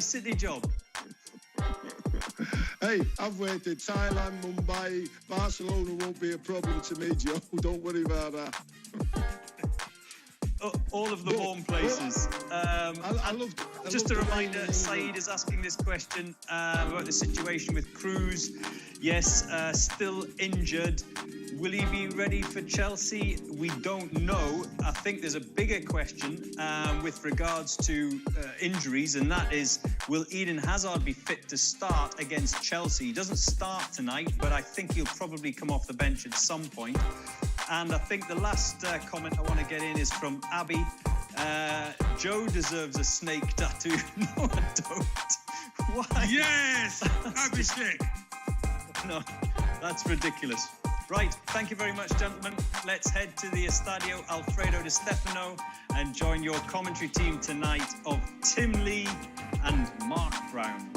city job. Hey, I've worked in Thailand, Mumbai, Barcelona won't be a problem to me, Joe. Don't worry about that. All of the warm places. Just a reminder, Saeed is asking this question about the situation with Cruz. Yes, still injured. Will he be ready for Chelsea? We don't know. I think there's a bigger question with regards to injuries, and that is, will Eden Hazard be fit to start against Chelsea? He doesn't start tonight, but I think he'll probably come off the bench at some point. And I think the last comment I want to get in is from Abby. Joe deserves a snake tattoo. No, I don't. Why? Yes! Abby snake. No, that's ridiculous. Right, thank you very much, gentlemen. Let's head to the Estadio Alfredo Di Stefano and join your commentary team tonight of Tim Lee and Mark Brown.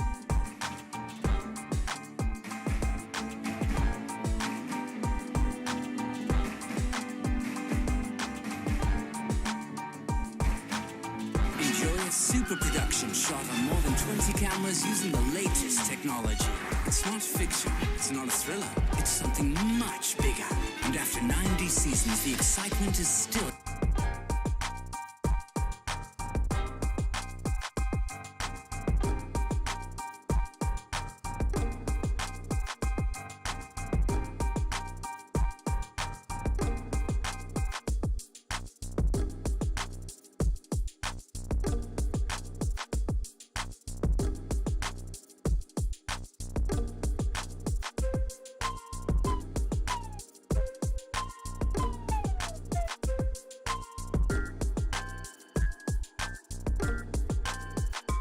Super production shot on more than 20 cameras using the latest technology. It's not fiction, it's not a thriller, it's something much bigger. And after 90 seasons, the excitement is still...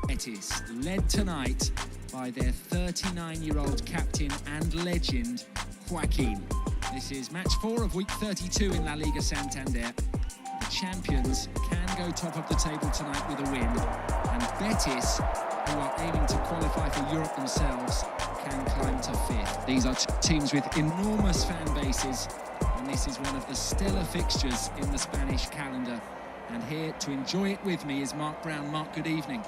Betis, led tonight by their 39-year-old captain and legend, Joaquin. This is match 4 of week 32 in La Liga Santander. The champions can go top of the table tonight with a win, and Betis, who are aiming to qualify for Europe themselves, can climb to 5th. These are teams with enormous fan bases, and this is one of the stellar fixtures in the Spanish calendar. And here to enjoy it with me is Mark Brown. Mark, good evening.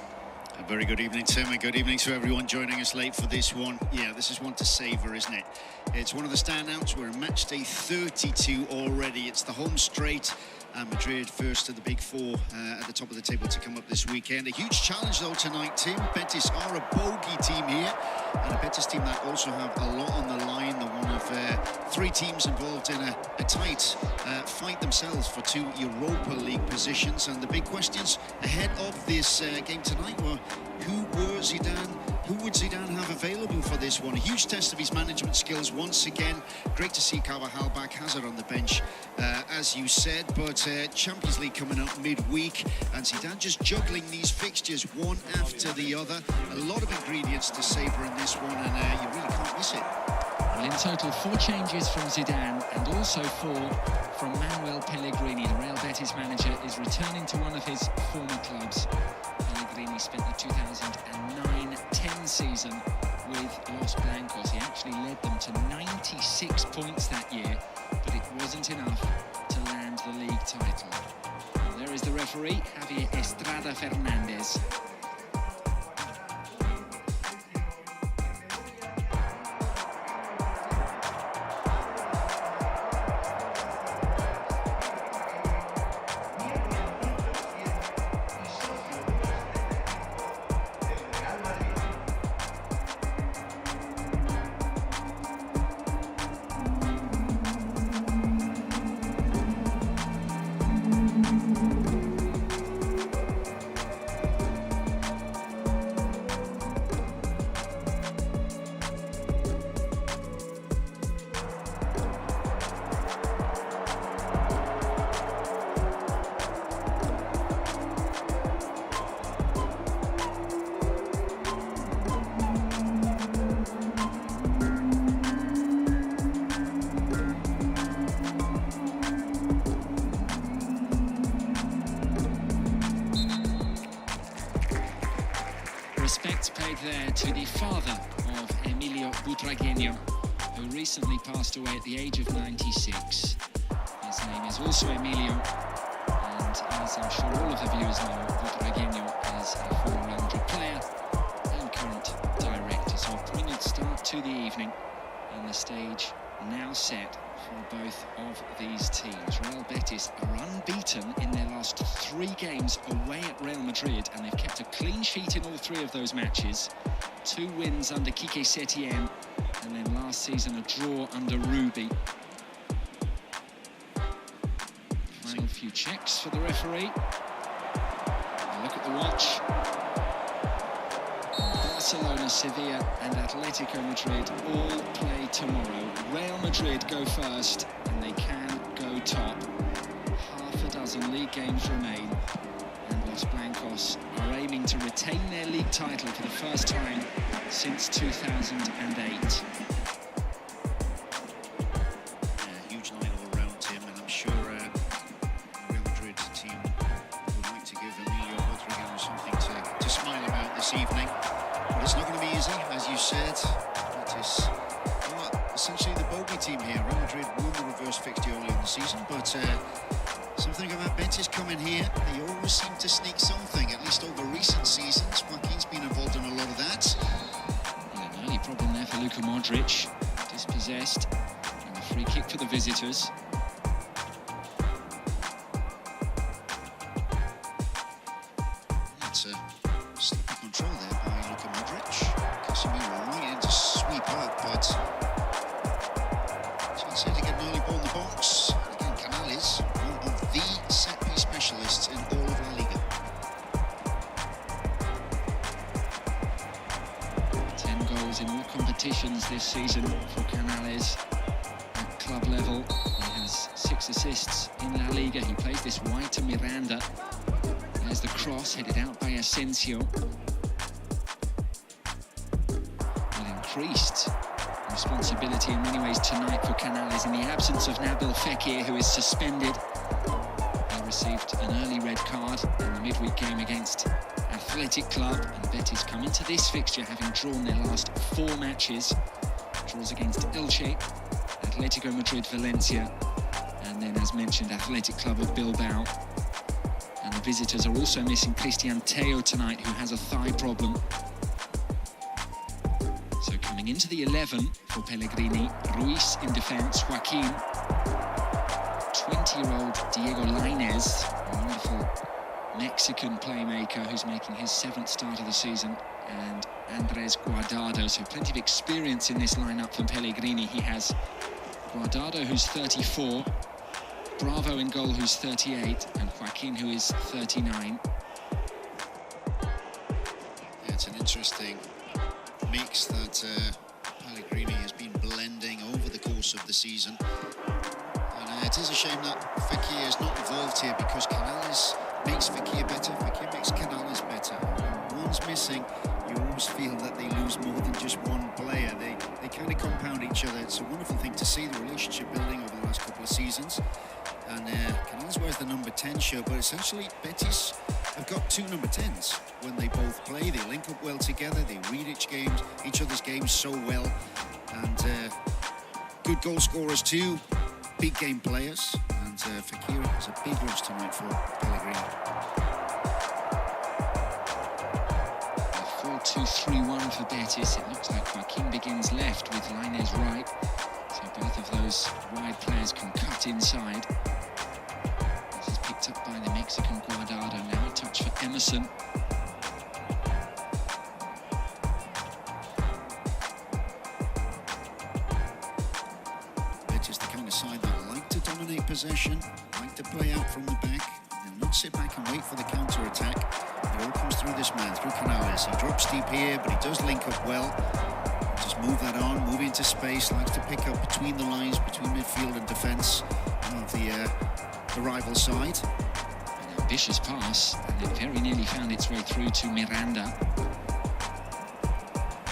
A very good evening, Tim, and good evening to everyone joining us late for this one. Yeah, this is one to savour, isn't it? It's one of the standouts. We're in match day 32 already. It's the home straight, and Madrid first of the big four at the top of the table to come up this weekend. A huge challenge, though, tonight, Tim. Betis are a bogey team here, and a Betis team that also have a lot on the line. They're one of 3 teams involved in a tight fight themselves for 2 Europa League positions. And the big questions ahead of this game tonight were, who would Zidane have available for this one? A huge test of his management skills once again. Great to see Carvajal back, Hazard on the bench, as you said, but Champions League coming up midweek, and Zidane just juggling these fixtures one after the other. A lot of ingredients to savour in this one, and you really can't miss it. Well, in total, 4 changes from Zidane and also 4 from Manuel Pellegrini. The Real Betis manager is returning to one of his former clubs. Pellegrini spent the 2009-10 season with Los Blancos. He actually led them to 96 points that year, but it wasn't enough to land the league title. Well, there is the referee, Javier Estrada Fernandez. Respect paid there to the father of Emilio Butragueño, who recently passed away at the age of 96. His name is also Emilio, and as I'm sure all of the viewers know, Butragueño is a former Real Madrid player to the evening, and the stage now set for both of these teams. Real Betis are unbeaten in their last 3 games away at Real Madrid, and they've kept a clean sheet in all 3 of those matches. 2 wins under Quique Setien, and then last season a draw under Rubi. Final few checks for the referee. Look at the watch. Barcelona, Sevilla and Atletico Madrid all play tomorrow. Real Madrid go first and they can go top. Half a dozen league games remain, and Los Blancos are aiming to retain their league title for the first time since 2008. Huge line all around him, and I'm sure Real Madrid team would like to give Emilio Rodriguez something to smile about this evening. But it's not going to be easy, as you said. It is essentially the bogey team here. Real Madrid won the reverse fixture early in the season, but something about Betis coming here, they always seem to sneak something, at least over recent seasons. Joaquin's been involved in a lot of that. Yeah, an early problem there for Luka Modric, dispossessed, and a free kick for the visitors. That's a slippy control there by Luka Modric. Casemiro right in to sweep up, but chance here to get an early ball in the box. And again, Canales, one of the set-piece specialists in all of La Liga. 10 goals in all competitions this season for Canales. At club level, he has 6 assists in La Liga. He plays this wide to Miranda. There's the cross, headed out by Asensio. Well, increased responsibility in many ways tonight for Canales in the absence of Nabil Fekir, who is suspended. He received an early red card in the midweek game against Athletic Club, and Betis come into this fixture having drawn their last 4 matches. Draws against Elche, Atletico Madrid, Valencia, and then, as mentioned, Athletic Club of Bilbao. And the visitors are also missing Christian Teo tonight, who has a thigh problem. So coming into the 11 for Pellegrini, Ruiz in defence, Joaquin, 20-year-old Diego Lainez, a wonderful Mexican playmaker who's making his 7th start of the season, and Andres Guardado, so plenty of experience in this lineup for Pellegrini. He has Guardado, who's 34, Bravo in goal, who's 38, and Joaquin, who is 39. Yeah, it's an interesting mix that Pellegrini has been blending over the course of the season. And it is a shame that Fekir is not involved here, because Canales makes Fekir better, Fekir makes Canales better. When one's missing, you always feel that they lose more than just one player. They kind of compound each other. It's a wonderful thing to see, the relationship building over the last couple of seasons. And Canales wears the number 10 shirt, but essentially Betis have got 2 number 10s. When they both play, they link up well together, they read each other's games so well. And good goal scorers too, big game players. And Fekir is a big loss tonight for Pellegrini. 4-2-3-1 for Betis. It looks like Joaquin begins left with Lainez right. So both of those wide players can cut inside. This is picked up by the Mexican Guardado. Now a touch for Emerson. Betis the kind of side that like to dominate possession, like to play out from the back, and not sit back and wait for the counter-attack. It all comes through this man, through Canales. He drops deep here, but he does link up well. Just move that on, move into space, likes to pick up between the lines, between midfield and defence of the rival side. An ambitious pass, and it very nearly found its way through to Miranda.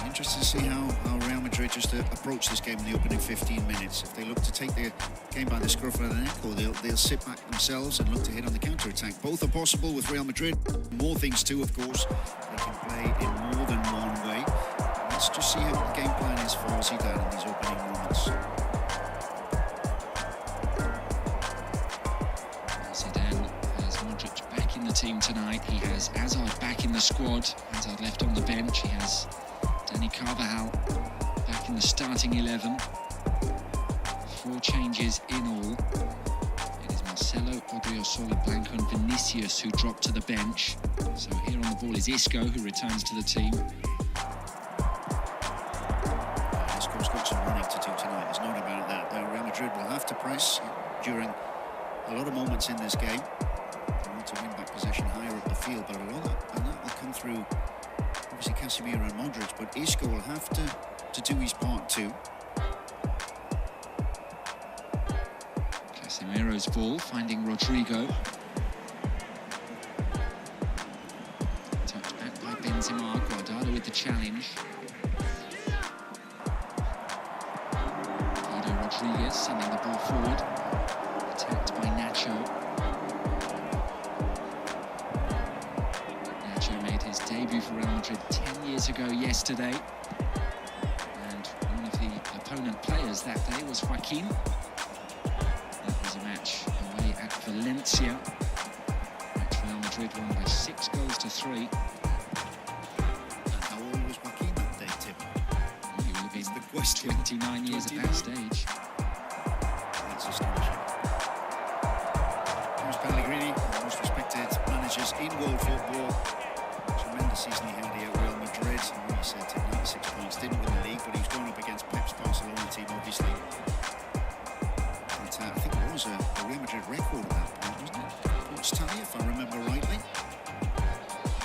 Interesting to see how Real Madrid just approach this game in the opening 15 minutes. If they look to take the game by the scruff of the neck, or they'll sit back themselves and look to hit on the counter-attack. Both are possible with Real Madrid. More things too, of course. They can play in more than one way. Let's just see how the game plan is for Zidane in these opening moments. Zidane has Modric back in the team tonight. He has Hazard back in the squad. Hazard left on the bench. He has Dani Carvajal back in the the starting 11. 4 changes in all. It is Marcelo, Odriozola, Blanco and Vinicius who drop to the bench. So here on the ball is Isco, who returns to the team. Isco's got some running to do tonight, there's no doubt about that. Real Madrid will have to press during a lot of moments in this game. They want to win back possession higher up the field, but a lot of that will come through obviously Casemiro and Modric, but Isco will have to do his part too. Casemiro's ball finding Rodrigo. Touched back by Benzema, Guardado with the challenge. Rodriguez sending the ball forward, attacked by Nacho. Nacho made his debut for Real Madrid 10 years ago yesterday, and one of the opponent players that day was Joaquin. That was a match away at Valencia. Real Madrid won by 6 goals to 3. And how old was Joaquin that day, Tim? He would have been 29 years at that stage. That's astonishing. Here's Pellegrini, one of the most respected managers in world football. Tremendous season he had here at Real Madrid. He said 96 points, didn't win the league, but he was going up against Pep's Barcelona team, obviously. But I think it was a Real Madrid record at that point, wasn't it? Points tally, if I remember rightly.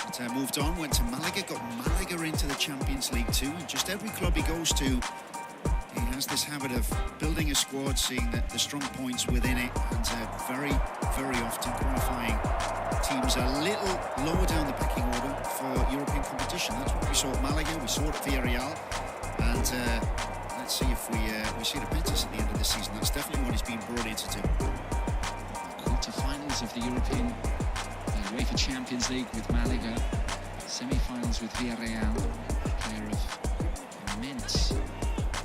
But moved on, went to Malaga, got Malaga into the Champions League too. And just every club he goes to, he has this habit of building a squad, seeing that the strong points within it, and very, very often qualifying teams a little lower down the pecking order for European competition. That's what we saw at Malaga, we saw it at Villarreal, and let's see if we see the Betis at the end of this season. That's definitely what he's been brought in to do. Quarter-finals of the European UEFA Champions League with Malaga, semi-finals with Villarreal, player of immense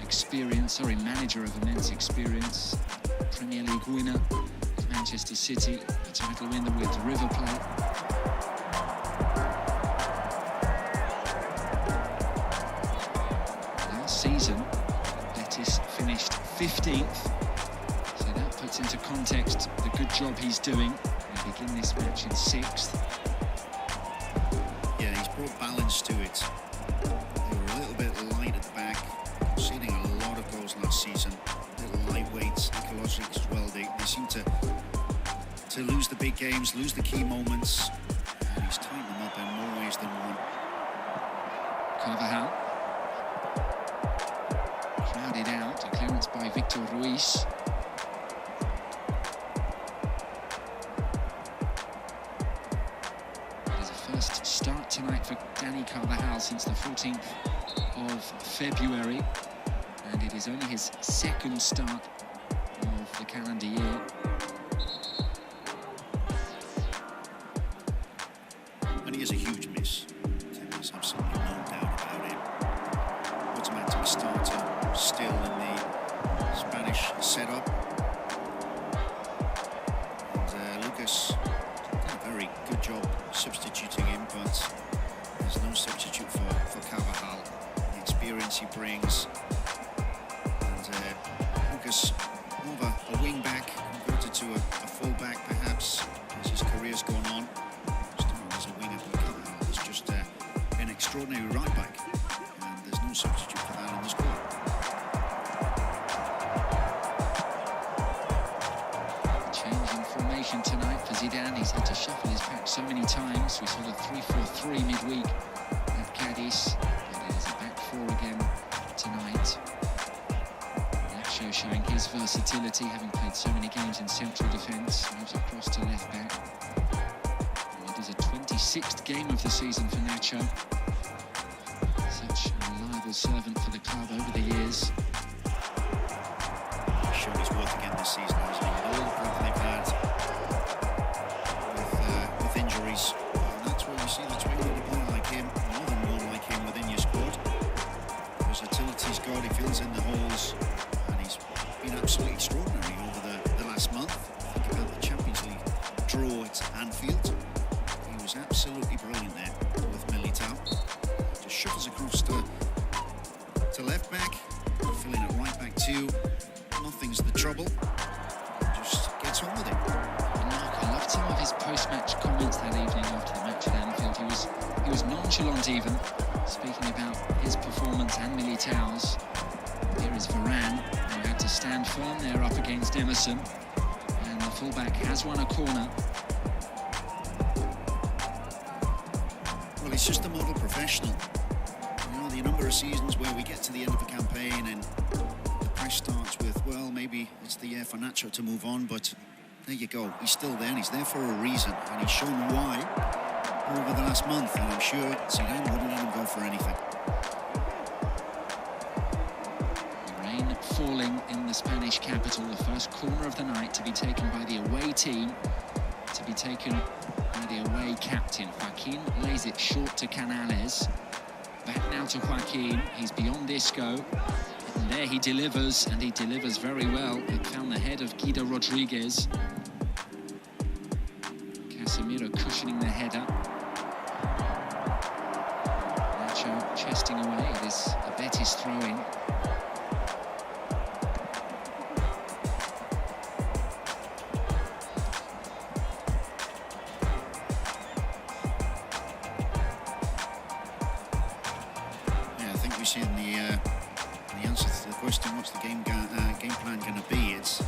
experience, manager of immense experience, Premier League winner with Manchester City, a title winner with River Plate. Last season, Betis finished 15th, so that puts into context the good job he's doing. They begin this match in 6th. Yeah, he's brought balance to it. They were a little bit light at the back, conceding a lot of goals last season. Little lightweights, psychological as well. They seem to lose the big games, lose the key moments. And he's tightened them up in more ways than one. Carvajal. Crowded out, a clearance by Victor Ruiz. It is a first start tonight for Dani Carvajal since the 14th of February. And it is only his 2nd start of the calendar year. And he is a huge miss. There's absolutely no doubt about it. Automatic starter still in the Spanish setup. And Lucas did a very good job substituting him, but there's no substitute for Carvajal. The experience he brings. Lucas, more of a wing back, converted to a full back perhaps as his career's gone on. As a winger, but Carvajal is just an extraordinary right back, and there's no substitute for that in the squad. Change in formation tonight for Zidane. He's had to shuffle his pack so many times. We saw the 3-4-3 midweek at Cadiz, but it is a back 4 again tonight. Showing his versatility, having played so many games in central defence, moves across to left back. And it is a 26th game of the season for Nacho. Such a reliable servant for the club over the years. Shown his worth again this season, hasn't he? With all the problems they've had with injuries. And that's what you see, that's why you need a player like him, more than one like him within your squad. Versatility's got, he fills in the holes. Been absolutely extraordinary over the last month. Think about the Champions League draw at Anfield. He was absolutely brilliant there with Militao. Just shuffles across to left back. back to nothing's the trouble. Just gets on with it. I loved some of his post-match comments that evening after the match at Anfield. He was nonchalant even, speaking about his performance and Militao's. Here is Varane, who had to stand firm there up against Emerson. And the fullback has won a corner. Well, he's just a model professional. You know, the number of seasons where we get to the end of a campaign and the press starts with, well, maybe it's the year for Nacho to move on, but there you go. He's still there, and he's there for a reason, and he's shown why over the last month, and I'm sure Zidane wouldn't let him go for anything. Rain falling in the Spanish capital, the first corner of the night to be taken by the away team, to be taken by the away captain. Joaquin lays it short to Canales. Back now to Joaquin, he's beyond Isco. And there he delivers, and he delivers very well. It found the head of Guido Rodriguez. Casemiro cushioning the header. Nacho chesting away. It is a Betis throw-in. In the answer to the question, what's the game plan going to be? It's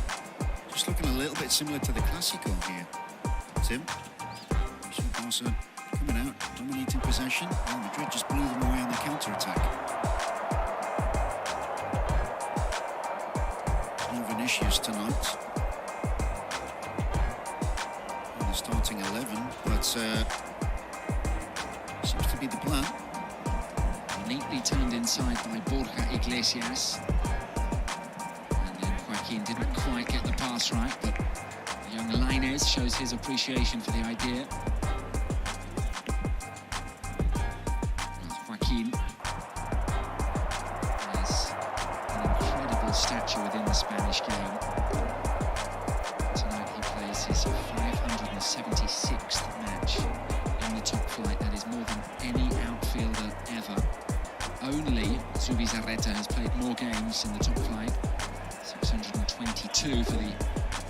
just looking a little bit similar to the Clásico here, Tim. Barca coming out, dominating possession. Real Madrid just blew them away on the counter-attack. No Vinicius tonight in the starting 11, but seems to be the plan. Neatly turned inside by Borja Iglesias. And then Joaquin didn't quite get the pass right, but young Lainez shows his appreciation for the idea. Joaquin has an incredible stature within the Spanish game. Tonight he plays his 576th match in the top flight. That is more than any outfielder ever. Only Zubizarreta has played more games in the top flight, 622 for the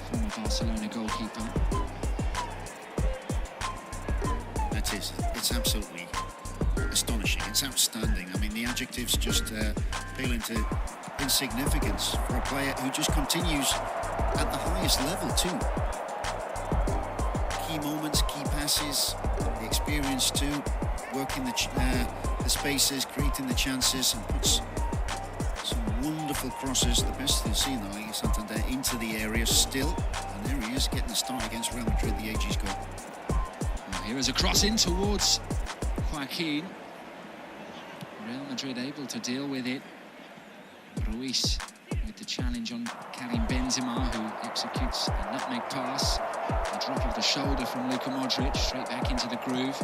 former Barcelona goalkeeper. That is, it's absolutely astonishing, it's outstanding. I mean, the adjectives just pale into insignificance for a player who just continues at the highest level too. Key moments, key passes, the experience too, working the spaces, creating the chances, and puts some wonderful crosses, the best we've seen in the Liga Santander, into the area still. And there he is, getting the start against Real Madrid, the age he's got. Well, here is a cross in towards Joaquin. Real Madrid able to deal with it. Ruiz with the challenge on Karim Benzema, who executes a nutmeg pass. A drop of the shoulder from Luka Modric, straight back into the groove.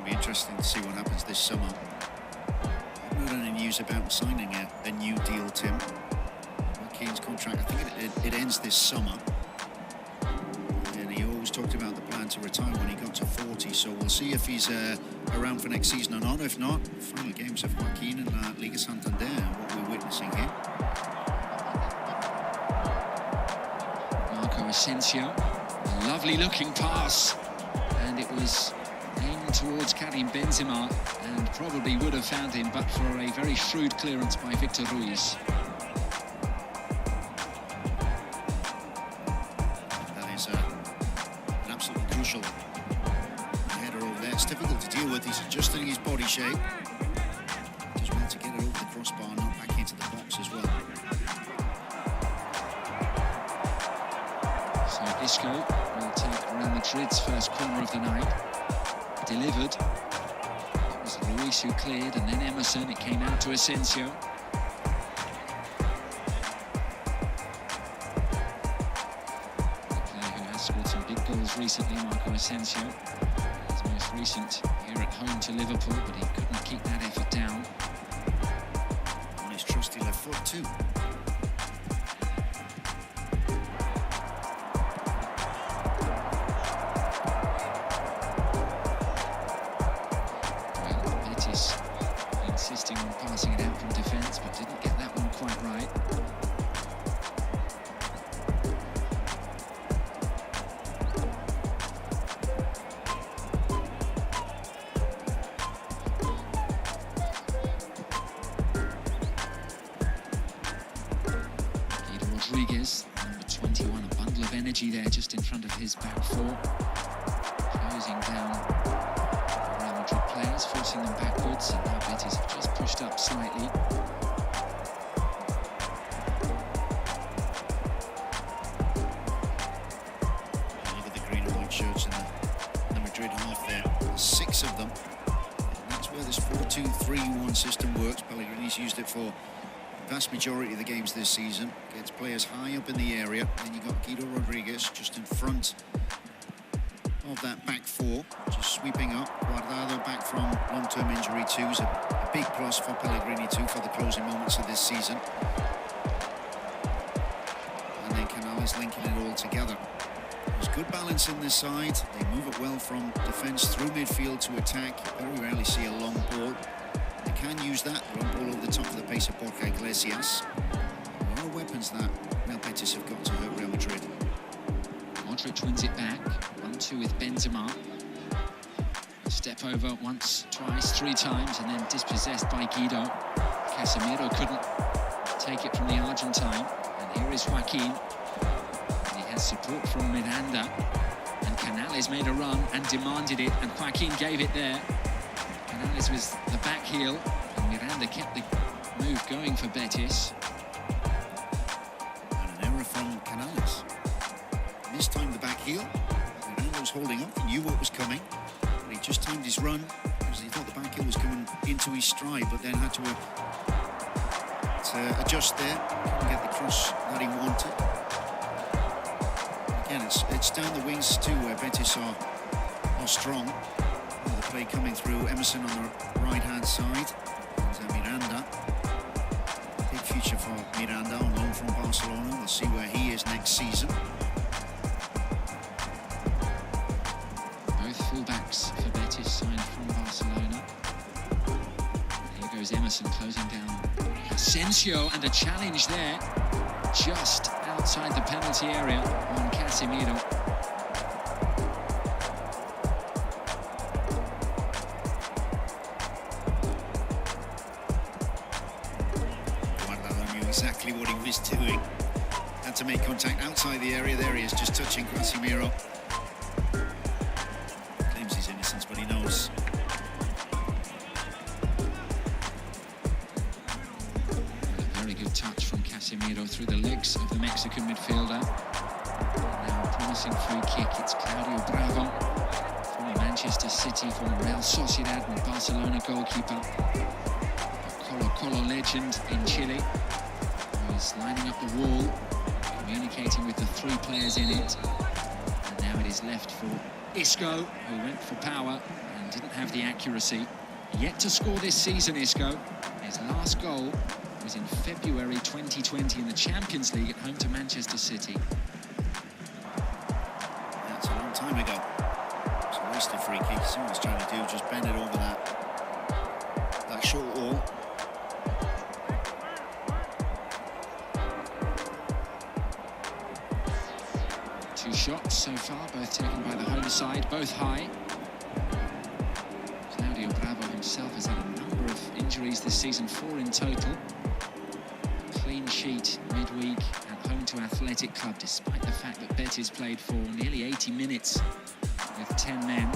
Interesting to see what happens this summer. I've not heard any news about signing a new deal, Tim. Joaquin's contract, I think it ends this summer. And he always talked about the plan to retire when he got to 40, so we'll see if he's around for next season or not. If not, final games of Joaquin in La Liga Santander, what we're witnessing here. Marco Asensio, a lovely looking pass, and it was aimed towards Karim Benzema, and probably would have found him but for a very shrewd clearance by Victor Ruiz. That is an absolutely crucial header over there. It's difficult to deal with. He's adjusting his body shape. Just well to get it over the crossbar, not back into the box as well. So Isco will take Real Madrid's first corner of the night. Delivered. It was Ruiz who cleared, and then Emerson. It came out to Asensio. The player who has scored some big goals recently, Marco Asensio. His most recent here at home to Liverpool, but he couldn't keep that effort down. On his trusty left foot too. Rodriguez, number 21, a bundle of energy there just in front of his back four. Closing down Real Madrid players, forcing them backwards, and now Betis have just pushed up slightly. Look at the green and white shirts in the Madrid half there. 6 of them. And that's where this 4-2-3-1 system works. Pellegrini's used it for vast majority of the games this season. Gets players high up in the area. Then you've got Guido Rodriguez just in front of that back four, just sweeping up. Guardado back from long-term injury too is a big plus for Pellegrini too for the closing moments of this season. And then Canales linking it all together. There's good balance in this side. They move it well from defence through midfield to attack. You very rarely see a long ball. They can use that long ball over the top of the pace of Borja Iglesias. A lot of weapons that Real Betis have got to hurt Real Madrid. Modric wins it back. 1-2 with Benzema. A step over once, twice, 3 times, and then dispossessed by Guido. Casemiro couldn't take it from the Argentine. And here is Joaquin. And he has support from Miranda. And Canales made a run and demanded it, and Joaquin gave it there. Canales was the back heel, and Miranda kept the move going for Betis. And an error from Canales. This time the back heel. Miranda was holding up, he knew what was coming. And he just timed his run because he thought the back heel was coming into his stride, but then had to adjust there. Couldn't get the cross that he wanted. Again, it's down the wings too where Betis are strong. The play coming through, Emerson on the right-hand side. And Miranda. Big future for Miranda on loan from Barcelona. We'll see where he is next season. Both fullbacks for Betis signed from Barcelona. Here goes Emerson closing down Asensio, and a challenge there just outside the penalty area on Casemiro. Guardado knew exactly what he was doing. Had to make contact outside the area. There he is, just touching Casemiro. Claims his innocence, but he knows. Touch from Casemiro through the legs of the Mexican midfielder. Now a promising free kick. It's Claudio Bravo, former Manchester City, former Real Sociedad and Barcelona goalkeeper, a Colo legend in Chile, who is lining up the wall, communicating with the 3 players in it. And now it is left for Isco, who went for power and didn't have the accuracy. Yet to score this season, Isco. His last goal was in February 2020 in the Champions League at home to Manchester City. That's a long time ago. It's a wasted free kick. See what he's trying to do, just bend it over that short wall. Two shots so far, both taken by the home side, both high. Claudio Bravo himself has had a number of injuries this season, 4 in total. Clean sheet midweek at home to Athletic Club, despite the fact that Betis played for nearly 80 minutes with 10 men.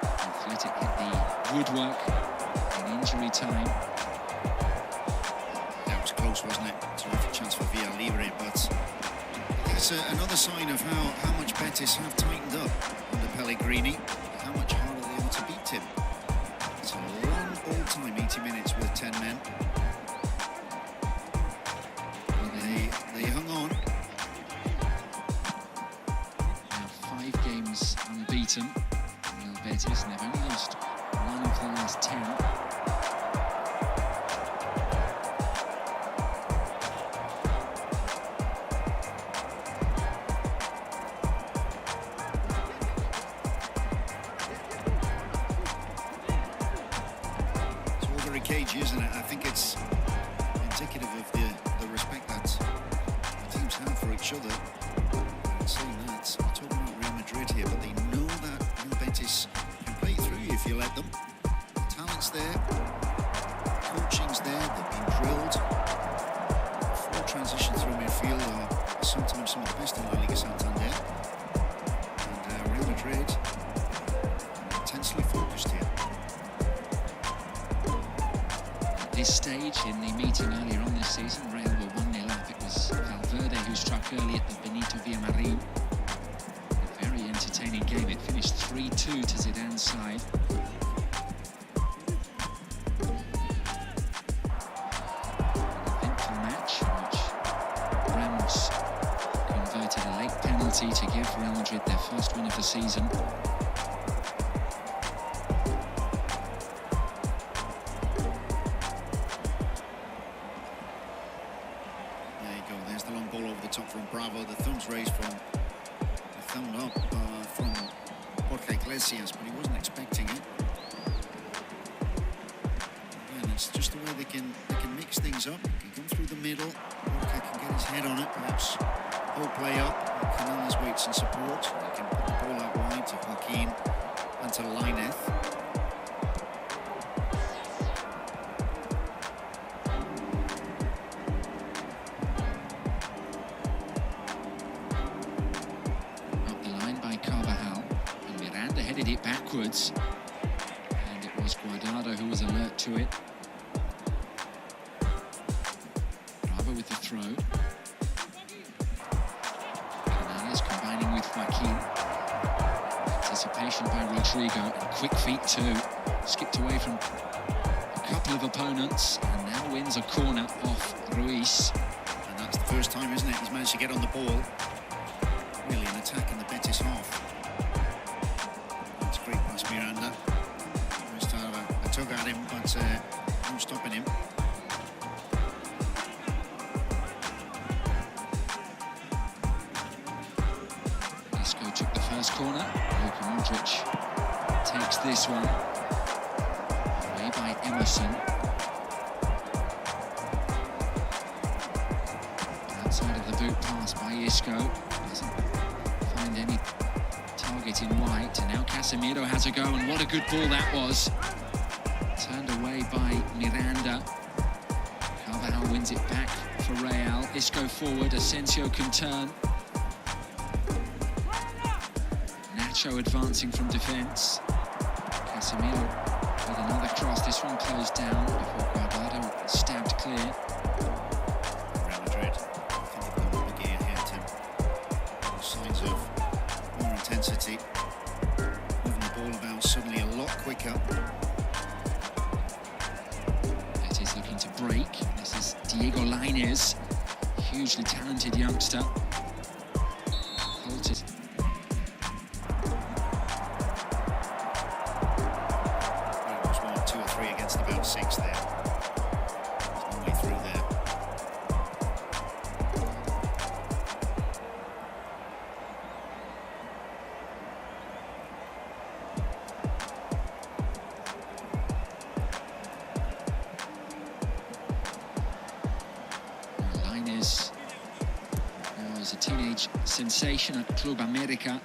Athletic hit the woodwork in injury time. That was close, wasn't it? Terrific chance for Villa Libre, but it's another sign of how much Betis have tightened up under Pellegrini, how much harder they are to beat him. It's a long all time, 80 minutes with 10 men. They hung on. Now 5 games unbeaten. Real Betis, and they've only lost 1 of the last 10. It's all very cagey, isn't it? I think it's indicative of the respect that teams have for each other. I'm saying that, I'm talking about Real Madrid here, but they know that Real Betis can play through you if you let them. The talent's there, coaching's there, they've been drilled. Full transition through midfield. Madrid intensely focused here. At this stage in the meeting earlier on this season, Real were 1-0 up. It was Valverde who struck early at the Benito Villamarín. A very entertaining game. It finished 3-2 to Zidane's side. To give Real Madrid their first win of the season. There you go, there's the long ball over the top from Bravo. The thumbs raised from the thumb up from Jorge Iglesias, but he wasn't expecting it. And it's just the way they can mix things up. They can come through the middle. Jorge can get his head on it, perhaps whole play up. Canales waits and support. He can put the ball out wide to Joaquin and to Lainez. Up the line by Carvajal, and Miranda headed it backwards, and it was Guardado who was alert to it. Bravo with the throw. Joaquin. Anticipation by Rodrigo, and quick feet too. Skipped away from a couple of opponents and now wins a corner off Ruiz. And that's the first time, isn't it? He's managed to get on the ball. Really an attack in the Betis half. That's great pass, Miranda. First time I tug at him, but no stopping him. Took the first corner. Luka Modric takes this one. Away by Emerson. Outside of the boot pass by Isco. Doesn't find any target in white. And now Casemiro has a go, and what a good ball that was. Turned away by Miranda. Carvajal wins it back for Real. Isco forward. Asensio can turn. Nacho advancing from defence. Casemiro with another cross. This one closed down before Guardado stabbed clear. Real Madrid, I think they've gone up a gear here, Tim. Signs of more intensity. Moving the ball about suddenly a lot quicker. Betis looking to break. This is Diego Lainez, hugely talented youngster. Halted. About 6 there. There's no way through there. Lainez was a teenage sensation at Club America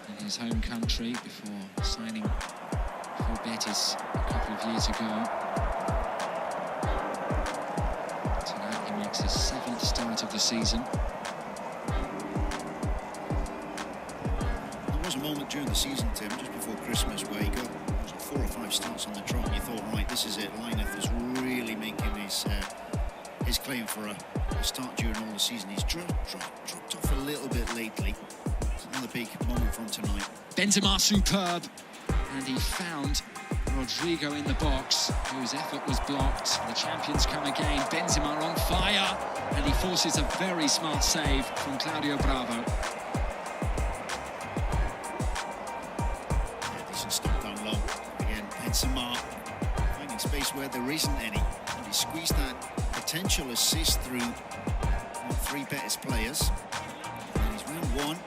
in his home country before signing for Betis a couple of years ago. Tonight he makes his 7th start of the season. There was a moment during the season, Tim, just before Christmas, where he got 4 or 5 starts on the trot, and you thought, right, this is it. Lainez was really making his claim for a start during all the season. He's dropped off a little bit lately. It's another big moment from tonight. Benzema superb, and he found Rodrigo in the box, whose effort was blocked. The champions come again. Benzema on fire, and he forces a very smart save from Claudio Bravo. Yeah, decent stop down low. Again, Benzema finding space where there isn't any. And he squeezed that potential assist through 3 Betis players. And he's round 1.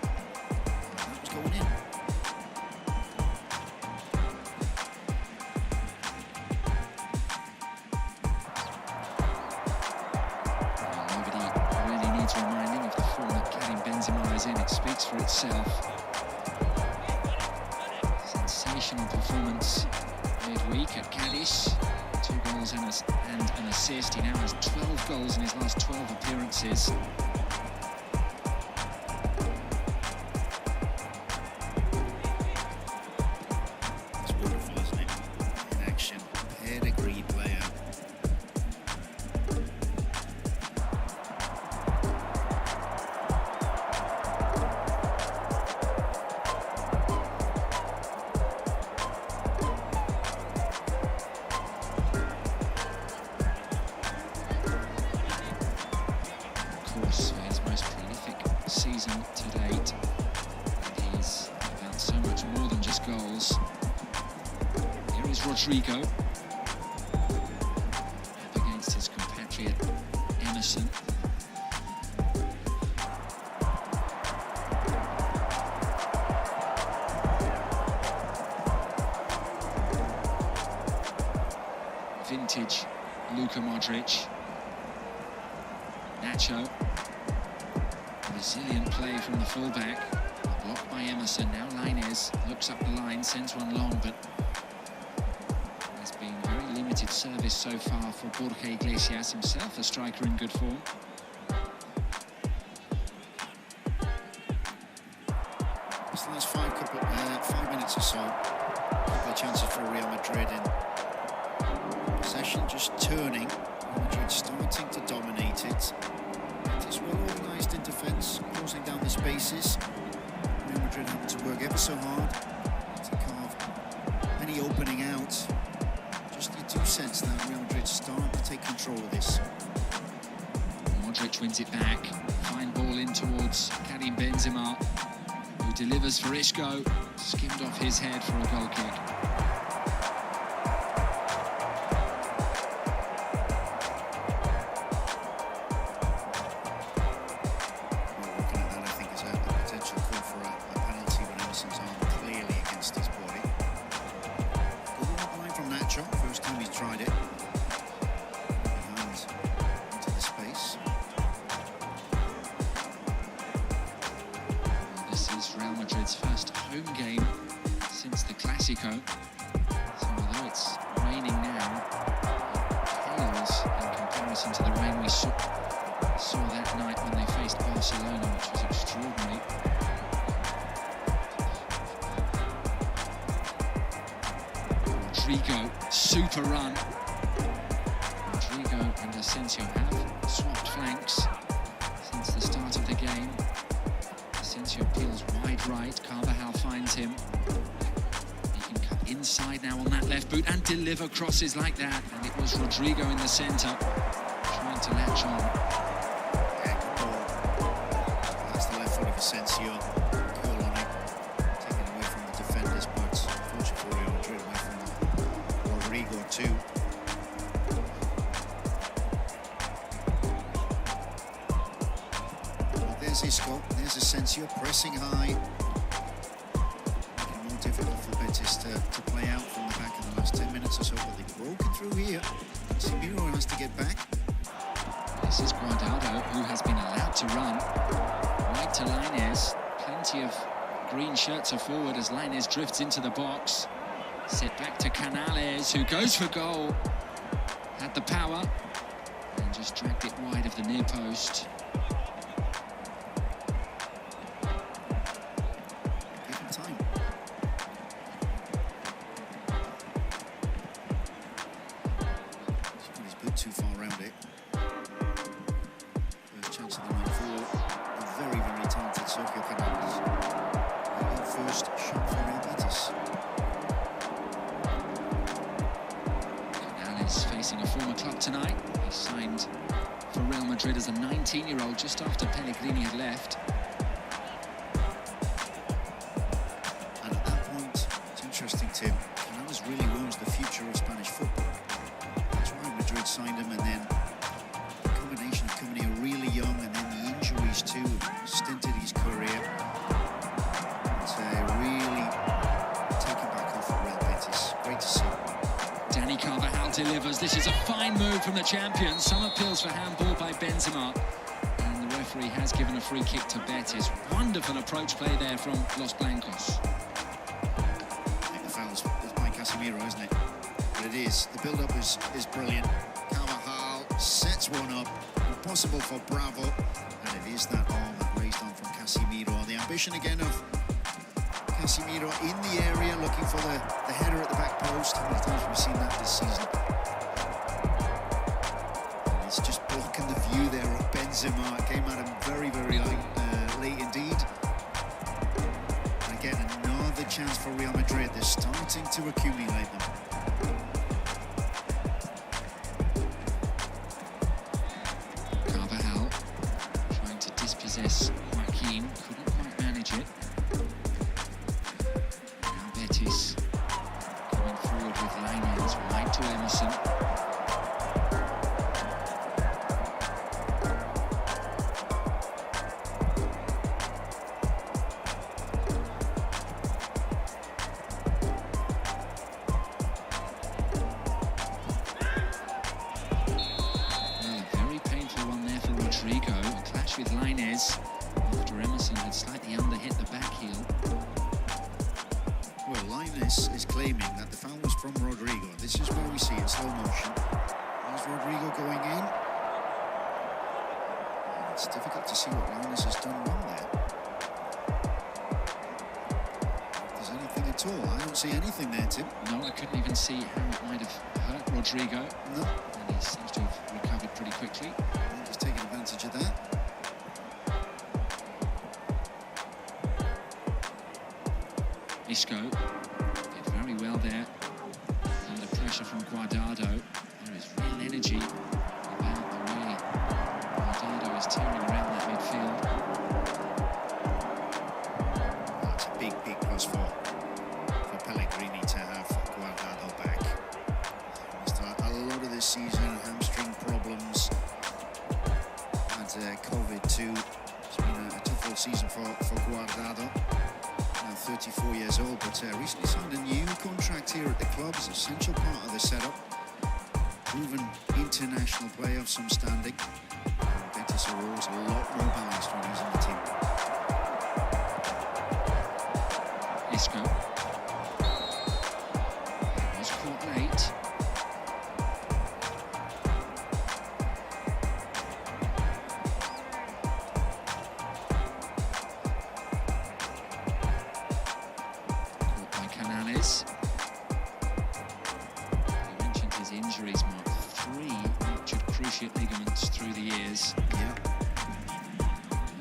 That was going in. Reminding of the form that Karim Benzema is in, it speaks for itself. Sensational performance midweek at Cadiz. 2 goals and an assist. He now has 12 goals in his last 12 first goals. Here is Rodrigo up against his compatriot Emerson. Vintage Luka Modric. Nacho. Resilient play from the fullback. Blocked by Emerson. Now Lainez looks up the line, sends one long, but there's been very limited service so far for Borja Iglesias, himself a striker in good form. This last 5 minutes or so, a couple of chances for Real Madrid in possession, just turning. Real Madrid starting to dominate it. It is well organised in defence, closing down the spaces. Real Madrid having to work ever so hard to carve any opening out. Just you do sense that Real Madrid starting to take control of this. Modric wins it back. Fine ball in towards Karim Benzema, who delivers for Isco. Skimmed off his head for a goal kick. First time he's tried it. Behind into the space. This is Real Madrid's first home game since the Clásico. So although it's raining now, it pales in comparison to the rain we saw that night when they faced Barcelona, which was extraordinary. Rodrigo, super run. Rodrigo and Asensio have swapped flanks since the start of the game. Asensio peels wide right, Carvajal finds him. He can cut inside now on that left boot and deliver crosses like that. And it was Rodrigo in the centre, trying to latch on. Yeah, good ball. That's the left foot of Asensio. Cool on it. Taken away from the defenders, but fortunately for Real Madrid, away from Rodrigo too. Well, there's Isco, there's Asensio pressing high. Making it more difficult for Betis to play out from the back in the last 10 minutes or so, but they've broken through here. Casemiro has to get back. This is Guardado, who has been allowed to run. Right to Lainez. Plenty of green shirts are forward as Lainez drifts into the box. Set back to Canales, who goes for goal. Had the power and just dragged it wide of the near post. Give him time. He's put his boot too far around it. First chance of the night for the very, very talented Sergio Canales. First shot for Real Betis. Facing a former club tonight. He signed for Real Madrid as a 19-year-old just after Pellegrini had left. And at that point, it's interesting, Tim, Canales really was the future of Spanish football. That's why Madrid signed him, and then the combination of coming here really young and then the injuries too stinted his career. It's really taken back off at Real Betis. Great to see. Danny Carvajal delivers. This is a fine move from the champions. Some appeals for handball by Benzema. And the referee has given a free kick to Betis. Wonderful approach play there from Los Blancos. I think the foul is by Casemiro, isn't it? But it is. The build-up is brilliant. Carvajal sets one up. Impossible for Bravo. And it is that arm that raised on from Casemiro. The ambition again of Casemiro in the area, looking for the header at the back post. How many times have we seen that this season? And it's just blocking the view there of Benzema. It came at him very, very late indeed. And again, another chance for Real Madrid. They're starting to accumulate them. Carvajal trying to dispossess Joaquin. Couldn't quite manage it. Betis coming forward with Lainez, right to Emerson. With Lainez after Emerson had slightly underhit the back heel. Well, Lainez is claiming that the foul was from Rodrigo. This is where we see it slow motion. Is Rodrigo going in? And it's difficult to see what Lainez has done wrong there. If there's anything at all, I don't see anything there, Tim. No, I couldn't even see how it might have hurt Rodrigo. No. And he seems to have recovered pretty quickly. Just taking advantage of that. Isco did very well there under pressure from Guardado. There is real energy about the way Guardado is tearing around that midfield. That's a big, big plus for Pellegrini to have Guardado back. A lot of this season, hamstring problems, had COVID too. It's been a tough old season for Guardado. 34 years old, but recently signed a new contract here at the club as an essential part of the setup. Proven international player of some standing. Betis are always a lot more balanced when he's in the team. Isco was caught late. You mentioned his injuries, Mark. 3 ruptured cruciate ligaments through the years. Yeah.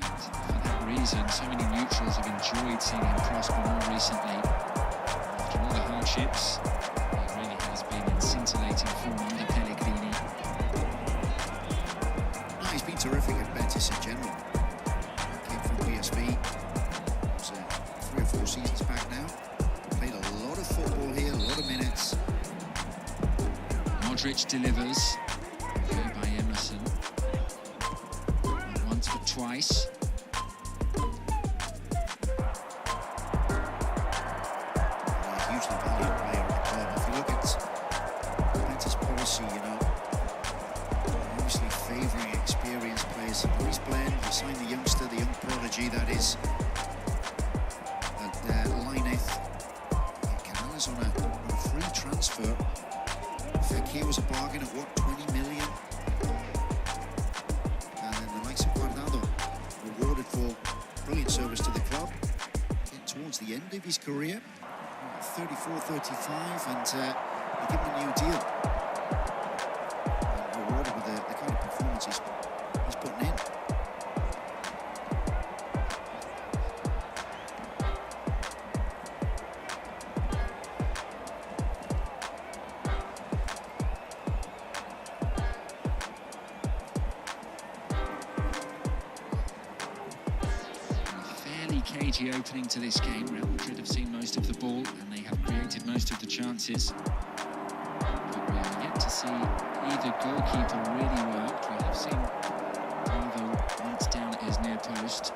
And for that reason, so many neutrals have enjoyed seeing him prosper more recently. After all the hardships, he really has been in scintillating form under Pellegrini. No, he's been terrific at Betis in general. Came from PSV. It was 3 or 4 seasons back now. Played a lot of football here, a lot of minutes. Modric delivers. Okay, by Emerson. Not once but twice. A hugely valued player at the club. If you look at Betis policy, you know, obviously favouring experienced players. Nice blend. You sign the youngster, the young prodigy that is Lainez. On a free transfer. Fekir was a bargain at what, 20 million? And then the likes of Guardado rewarded for brilliant service to the club. Getting towards the end of his career, 34, 35, and they give him a new deal. And rewarded with the kind of performances he's putting in. Cagey opening to this game. Real Madrid have seen most of the ball and they have created most of the chances. But we are yet to see either goalkeeper really worked. We have seen Bravo once down at his near post.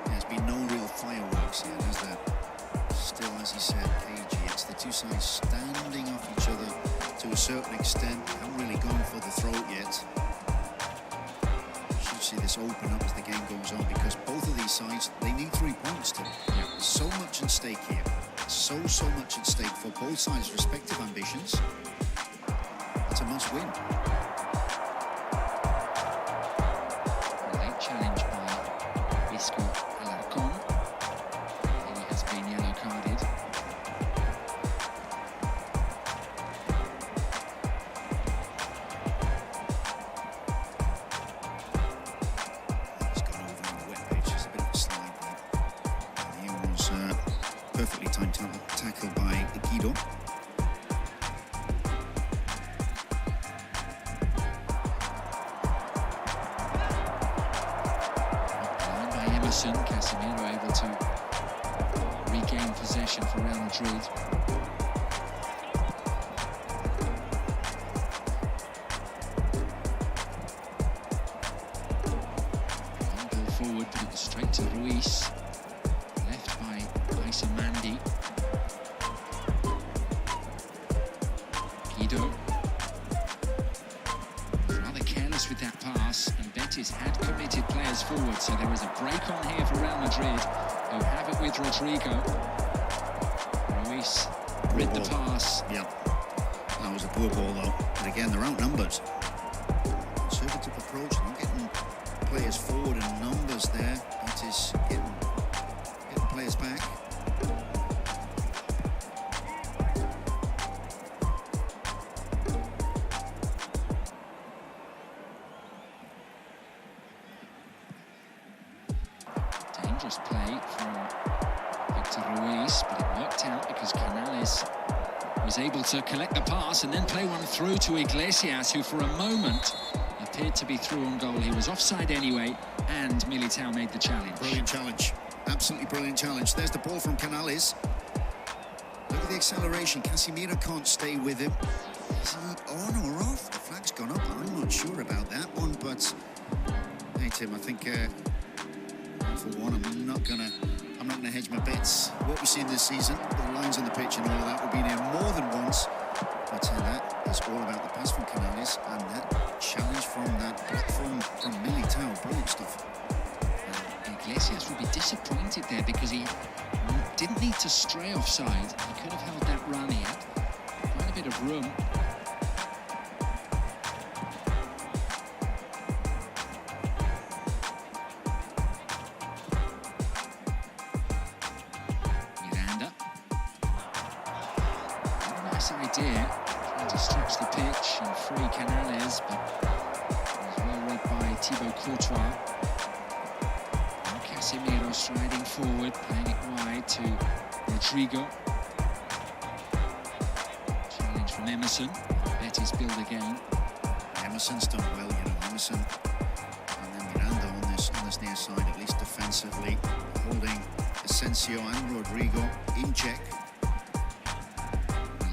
There's been no real fireworks yet, has there? Still, as he said, cagey. It's the two sides standing off each other to a certain extent. They haven't really gone for the throat yet. See this open up as the game goes on because both of these sides, they need 3 points to so much at stake here, so much at stake for both sides' respective ambitions. It's a must win. Late challenge by Isco Alarcon. He has been yellow carded. Perfectly timed tackle by Guido. By Emerson, Casemiro able to regain possession. possession for Real Madrid. Long ball forward, but it was straight to Ruiz. Left by Mandi. Guido. Rather careless with that pass, and Betis had committed players forward, so there is a break on here for Real Madrid, who have it with Rodrigo. Ruiz read the pass. Yeah, that was a poor ball though, but again they're outnumbered. Conservative approach, not getting players forward in numbers there. Betis getting players back. Dangerous play from Victor Ruiz, but it worked out because Canales was able to collect the pass and then play one through to Iglesias, who for a moment appeared to be through on goal. He was offside anyway, and Militao made the challenge. Brilliant challenge, absolutely brilliant challenge. There's the ball from Canales. Look at the acceleration. Casemiro can't stay with him. Is he on or off? The flag's gone up. I'm not sure about that one, but hey Tim, I think for one, I'm not gonna hedge my bets. What we've seen this season, the lines on the pitch and all of that, we've been here more than once. But that is all about the pass from Canales and that challenge from that block from Militao. Brilliant stuff. Iglesias would be disappointed there because he didn't need to stray offside. He could have held that run. He had quite a bit of room. Idea trying to stretch the pitch and free Canales, but it was well read by Thibaut Courtois. And Casemiro striding forward, playing it wide to Rodrigo. Challenge from Emerson. Betis build again. Emerson's done well, you know, Emerson. And then Miranda on this near side, at least defensively, holding Asensio and Rodrigo in check.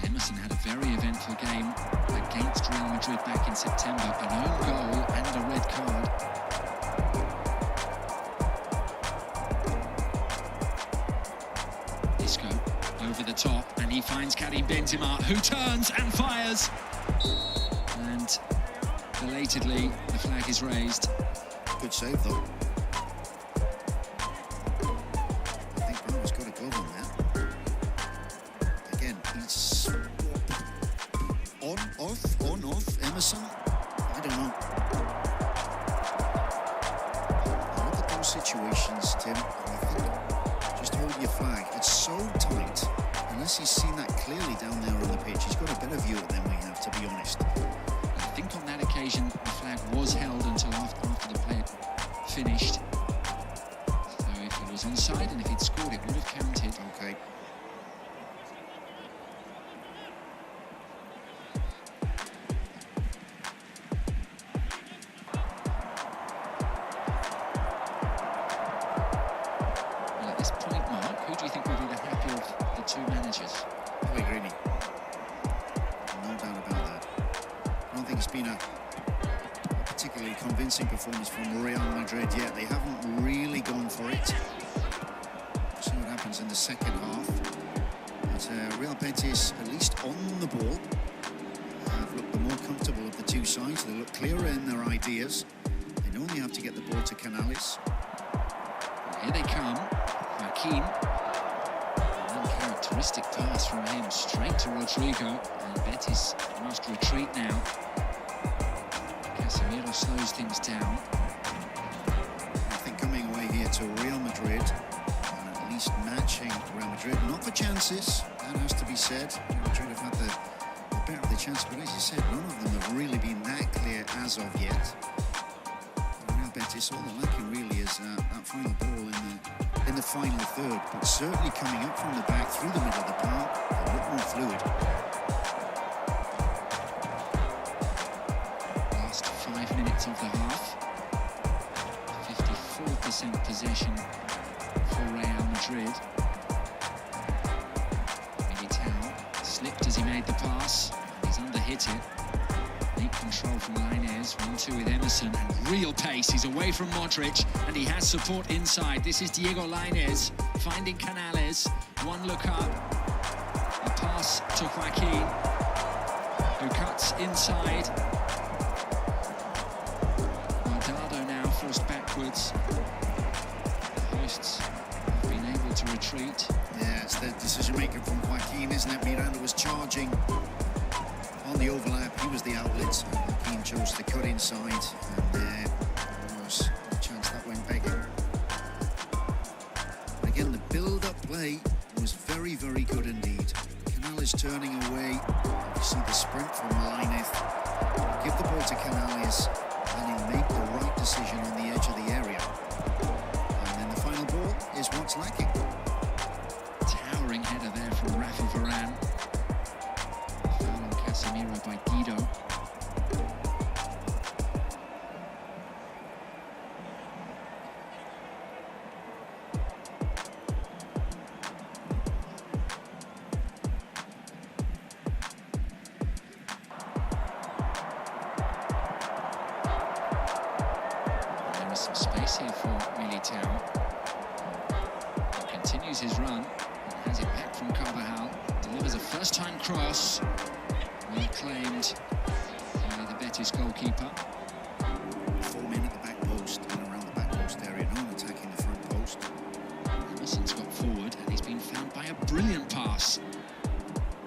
Emerson had a very eventful game against Real Madrid back in September. An own goal and a red card. Isco over the top, and he finds Karim Benzema, who turns and fires. And belatedly, the flag is raised. Good save, though. I think Brown's got a glove on there. Again, he's on, off, Emerson. I don't know. I look at those situations, Tim, and I think just hold your flag. It's so tight. Unless he's seen that clearly down there on the pitch, he's got a better view of it than we have, to be honest. I think on that occasion, the flag was held until after the play had finished. So if he was onside and if he'd scored, it would have counted. Okay. Well, at this point, Mark, who do you think will be the happier of the two managers? Pellegrini. No doubt about that. I don't think it's been a particularly convincing performance from Real Madrid yet. They haven't really gone for it. We'll see what happens in the second half. But Real Betis, at least on the ball, have looked the more comfortable of the two sides. They look clearer in their ideas. They know they have to get the ball to Canales. And here they come. Joaquin. An uncharacteristic pass from him straight to Rodrigo. And Betis must retreat now. Casemiro slows things down. I think coming away here to Real Madrid, and at least matching Real Madrid, not for chances, that has to be said. Real Madrid have had the better of the chance, but as you said, none of them have really been that clear as of yet. Real Betis, all they're lacking really is that final ball in the final third, but certainly coming up from the back through the middle of the park, a bit more fluid. Last 5 minutes of the half. 54% possession for Real Madrid. made the pass. He's under-hit it. Neat control from Lainez. 1-2 with Emerson, and real pace. He's away from Modric, and he has support inside. This is Diego Lainez finding Canales. One look up. A pass to Joaquin, who cuts inside. Guardado now forced backwards. The hosts have been able to retreat. Yeah, it's the decision-making from Joaquin, isn't it? Miranda was charging on the overlap. He was the outlet. Joaquin chose to cut inside, and there was a chance that went begging. Again, the build-up play was very, very good indeed. Canales turning away. You see the sprint from Lainez. Give the ball to Canales, and he'll make the right decision on the edge of the area. And then the final ball is what's lacking. Towering header there from Rafa Varane. Foul on Casemiro by Guido. There is some space here for Militao. He continues his run. Has it back from Carvajal, delivers a first-time cross, well claimed by the Betis goalkeeper. 4 men at the back post and around the back post area, no one attacking the front post. Emerson's got forward, and he's been found by a brilliant pass.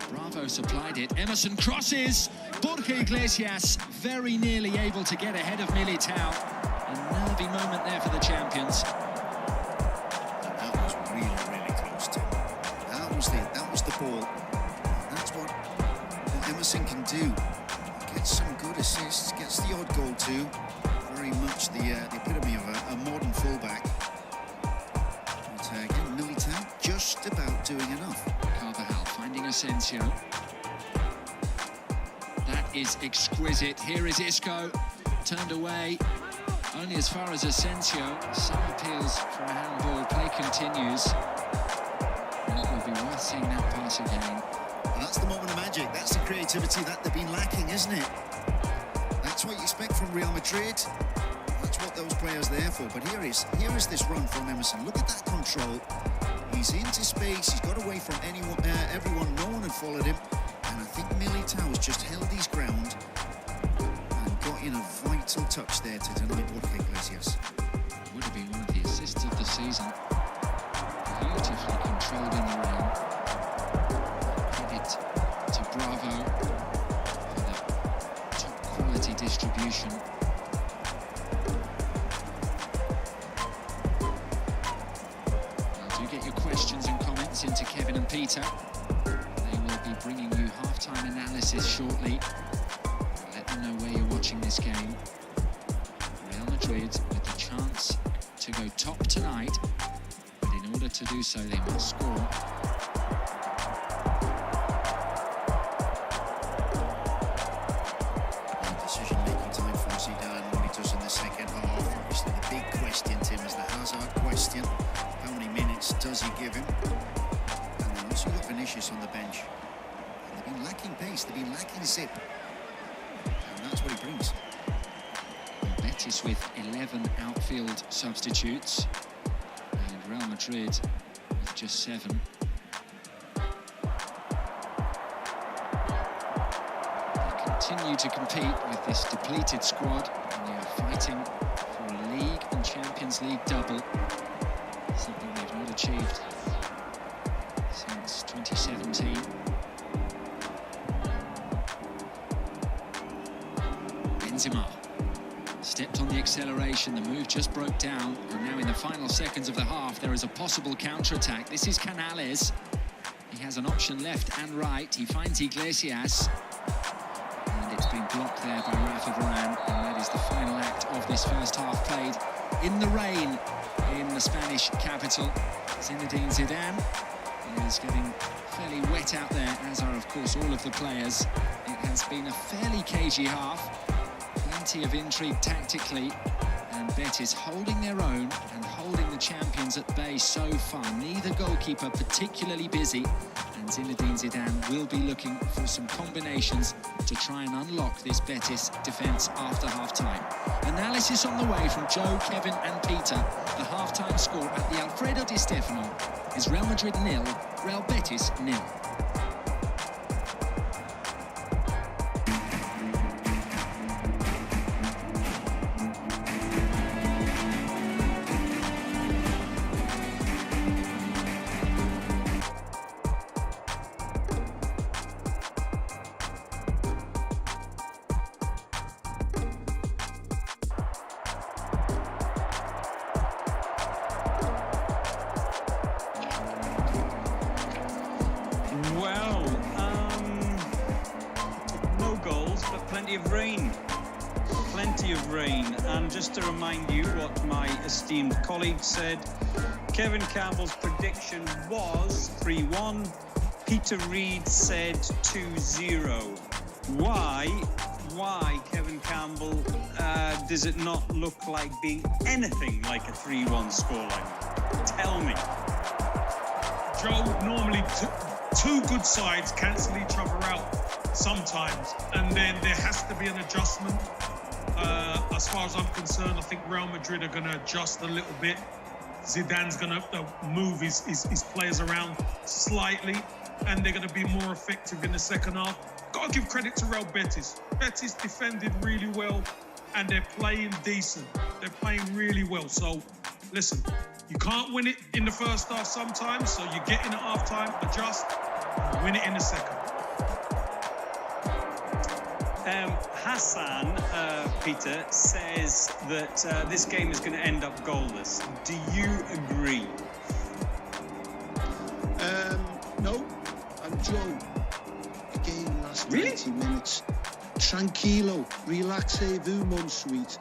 Bravo supplied it, Emerson crosses, Borja Iglesias very nearly able to get ahead of Militao. A nervy moment there for the champions. That was really, really close to him. That was the ball. That's what Emerson can do. Gets some good assists, gets the odd goal too. Very much the epitome of a modern fullback. But again, Militao just about doing enough. Carvajal finding Asensio. That is exquisite. Here is Isco, turned away. Only as far as Asensio. Some appeals for a handball. Play continues. And it will be worth seeing that pass again. And that's the moment of magic. That's the creativity that they've been lacking, isn't it? That's what you expect from Real Madrid. That's what those players are there for. But here is this run from Emerson. Look at that control. He's into space. He's got away from everyone. No one had followed him. And I think Militao has just held his ground and got in a vital touch there to deny Borja Iglesias. Would have been one of the assists of the season. Beautifully controlled in the rain. Credit to Bravo for the top quality distribution. Now do get your questions and comments into Kevin and Peter. They will be bringing you halftime analysis shortly. Let them know where you're watching this game. Real Madrid with the chance to go top tonight, but in order to do so, they must score. Decision-making time from Zidane, what he does in the second half. Obviously, the big question, Tim, is the Hazard question. How many minutes does he give him? And then also got Vinicius on the bench. And they've been lacking pace, they've been lacking zip. And that's what he brings. Betis with 11 outfield substitutes, and Real Madrid with just 7. They continue to compete with this depleted squad, and they are fighting for a League and Champions League double, something they've not achieved since 2017. Benzema stepped on the acceleration, the move just broke down, and now in the final seconds of the half there is a possible counter-attack. This is Canales. He has an option left and right. He finds Iglesias, and it's been blocked there by Rafa Varane, and that is the final act of this first half, played in the rain in the Spanish capital. Zinedine Zidane is getting fairly wet out there, as are of course all of the players. It has been a fairly cagey half. Plenty of intrigue tactically, And Betis holding their own and holding the champions at bay so far. Neither goalkeeper particularly busy, and Zinedine Zidane will be looking for some combinations to try and unlock this Betis defence after half-time. Analysis on the way from Joe, Kevin and Peter. The half-time score at the Alfredo Di Stefano is Real Madrid 0, Real Betis 0. Just to remind you what my esteemed colleague said, Kevin Campbell's prediction was 3-1. Peter Reid said 2-0. Why, Kevin Campbell, does it not look like being anything like a 3-1 scoreline? Tell me. Joe, normally two good sides cancel each other out sometimes, and then there has to be an adjustment. As far as I'm concerned, I think Real Madrid are going to adjust a little bit. Zidane's going to move his players around slightly, and they're going to be more effective in the second half. Got to give credit to Real Betis. Betis defended really well, and they're playing decent. They're playing really well. So, listen, you can't win it in the first half sometimes, so you get in at half-time, adjust, win it in the second. Hassan, Peter, says that this game is going to end up goalless. Do you agree? No. And Joe, the game lasts 90 minutes. Tranquilo, relaxez-vous, mon sweet.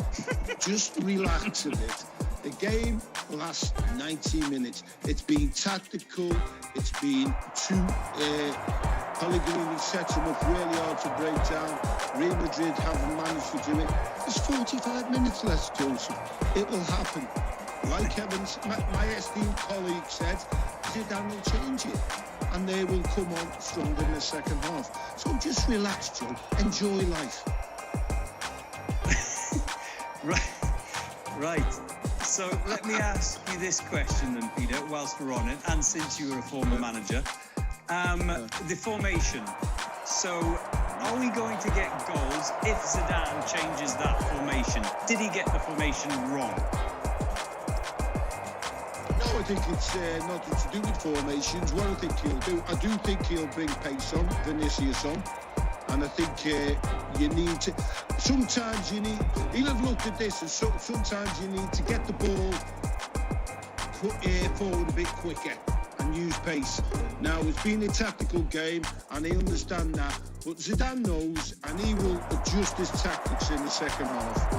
Just relax a bit. The game lasts 90 minutes. It's been tactical. It's been too... Pellegrini sets him up really hard to break down. Real Madrid haven't managed to do it. There's 45 minutes left, Joseph. It will happen. Like my esteemed colleague said, Zidane will change it. And they will come on stronger in the second half. So just relax, Joe. Enjoy life. Right. So let me ask you this question then, Peter, whilst we're on it, and since you were a former manager. The formation. So, are we going to get goals if Zidane changes that formation? Did he get the formation wrong? No, I think it's nothing to do with formations. What I think he'll do, I do think he'll bring pace on, Vinicius on. And I think you need to... Sometimes you need... He'll have looked at this and sometimes you need to get the ball forward a bit quicker and use pace. Now, it's been a tactical game, and I understand that, but Zidane knows, and he will adjust his tactics in the second half.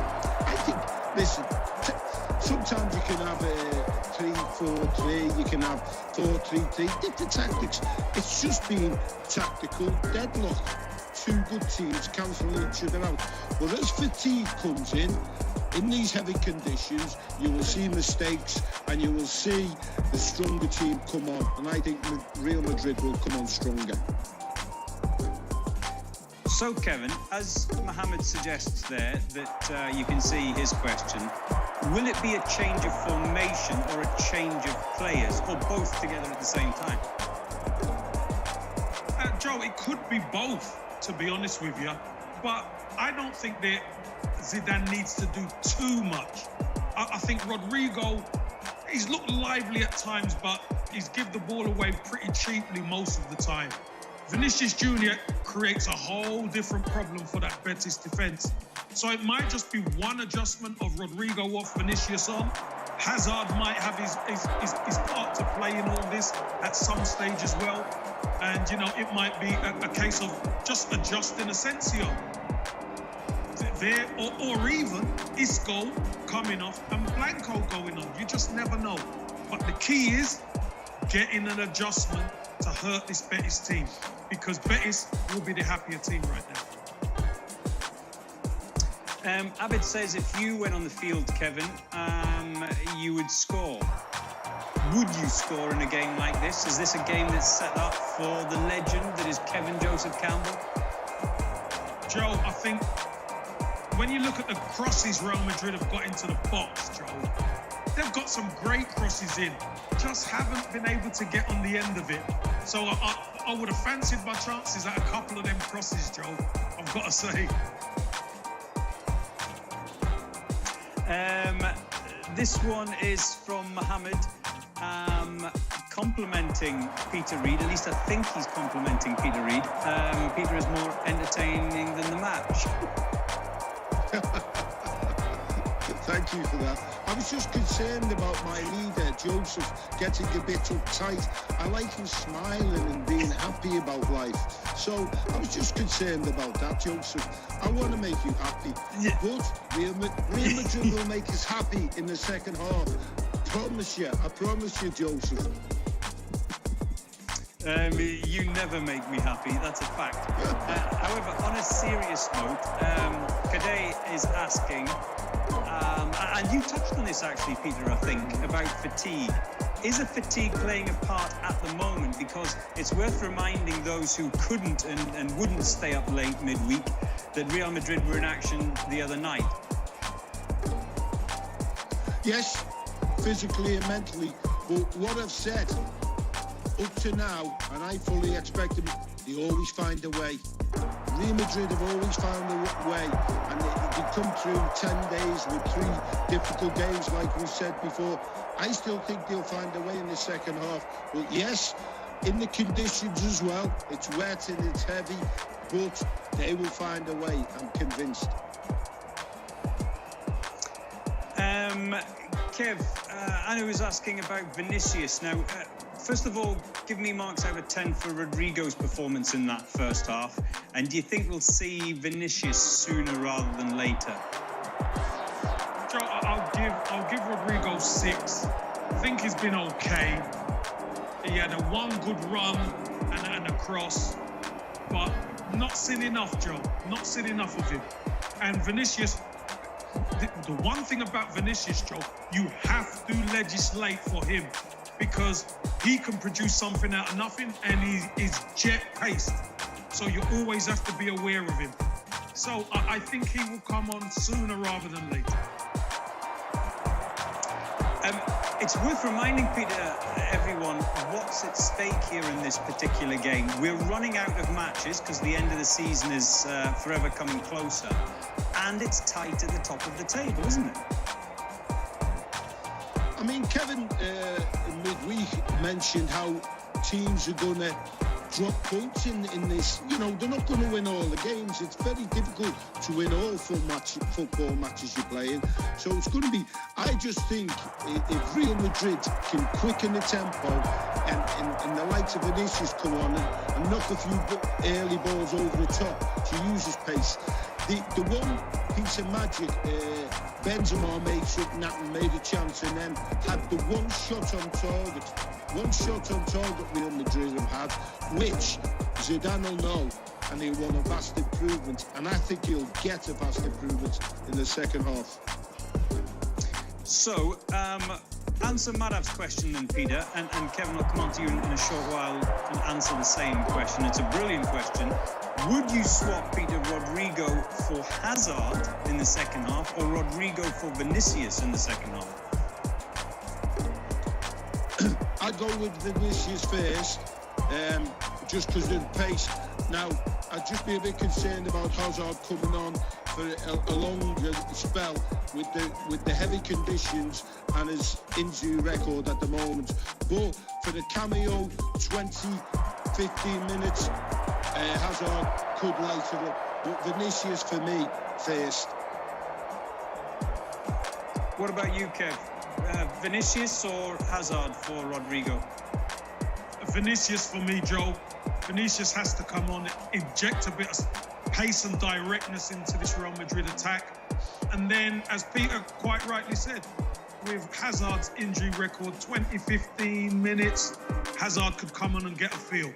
I think, listen, sometimes you can have 3-4-3, you can have 4-3-3, different tactics. It's just been tactical deadlock. Two good teams cancelling each other out. But as fatigue comes in these heavy conditions, you will see mistakes and you will see the stronger team come on. And I think Real Madrid will come on stronger. So, Kevin, as Mohammed suggests there, that you can see his question, will it be a change of formation or a change of players, or both together at the same time? Joe, it could be both, to be honest with you. But I don't think that Zidane needs to do too much. I think Rodrigo, he's looked lively at times, but he's given the ball away pretty cheaply most of the time. Vinicius Jr. creates a whole different problem for that Betis defence. So it might just be one adjustment of Rodrigo off, Vinicius on. Hazard might have his part to play in all this at some stage as well. And, you know, it might be a case of just adjusting Asensio there, or even Isco coming off and Blanco going on. You just never know. But the key is getting an adjustment to hurt this Betis team, because Betis will be the happier team right now. Abid says if you went on the field, Kevin, you would score. Would you score in a game like this? Is this a game that's set up for the legend that is Kevin Joseph Campbell? Joe, I think when you look at the crosses Real Madrid have got into the box, Joe, they've got some great crosses in, just haven't been able to get on the end of it. So I would have fancied my chances at a couple of them crosses, Joe, I've got to say. This one is from Mohammed, complimenting Peter Reid. At least I think he's complimenting Peter Reid. Peter is more entertaining than the match. Thank you for that. I was just concerned about my leader, Joseph, getting a bit uptight. I like him smiling and being happy about life. So I was just concerned about that, Joseph. I want to make you happy. Yeah. But Real Madrid will make us happy in the second half. I promise you, Joseph. You never make me happy, that's a fact. However, on a serious note, Kadej is asking, and you touched on this actually, Peter, I think, about fatigue. Is a fatigue playing a part at the moment? Because it's worth reminding those who couldn't and wouldn't stay up late midweek that Real Madrid were in action the other night. Yes, physically and mentally. But what I've said up to now, and I fully expect them, they always find a way. Real Madrid have always found a way, and they come through 10 days with 3 difficult games, like we said before. I still think they'll find a way in the second half. But yes, in the conditions as well, it's wet and it's heavy, but they will find a way, I'm convinced. Kev, Anu was asking about Vinicius. Now, first of all, give me marks out of 10 for Rodrigo's performance in that first half. And do you think we'll see Vinicius sooner rather than later? Joe, I'll give Rodrigo 6. I think he's been okay. He had a one good run and a cross, but not seen enough, Joe. Not seen enough of him. And Vinicius, the one thing about Vinicius, Joe, you have to legislate for him, because he can produce something out of nothing, and he's jet-paced. So you always have to be aware of him. So I think he will come on sooner rather than later. It's worth reminding, Peter, everyone, what's at stake here in this particular game. We're running out of matches because the end of the season is forever coming closer. And it's tight at the top of the table, isn't it? I mean, Kevin, midweek mentioned how teams are going to drop points in this. You know, they're not going to win all the games. It's very difficult to win all football matches you're playing. So it's going to be, I just think, if Real Madrid can quicken the tempo and the likes of Vinicius come on and knock a few early balls over the top to use his pace. The one piece of magic, Benzema made something happen, made a chance, and then had the one shot on target. One shot on target Real Madrid have had, which Zidane will know, and he'll want a vast improvement. And I think he'll get a vast improvement in the second half. So, answer Madhav's question then, Peter, and Kevin will come on to you in a short while and answer the same question. It's a brilliant question. Would you swap, Peter, Rodrigo for Hazard in the second half, or Rodrigo for Vinicius in the second half? I'd go with Vinicius first, just because of the pace. Now, I'd just be a bit concerned about Hazard coming on for a longer spell with the heavy conditions and his injury record at the moment. But for the cameo, 20, 15 minutes, Hazard could light it up. But Vinicius for me first. What about you, Kev? Vinicius or Hazard for Rodrigo? Vinicius for me, Joe. Vinicius has to come on, inject a bit of pace and directness into this Real Madrid attack. And then, as Peter quite rightly said, with Hazard's injury record, 20, 15 minutes, Hazard could come on and get a feel.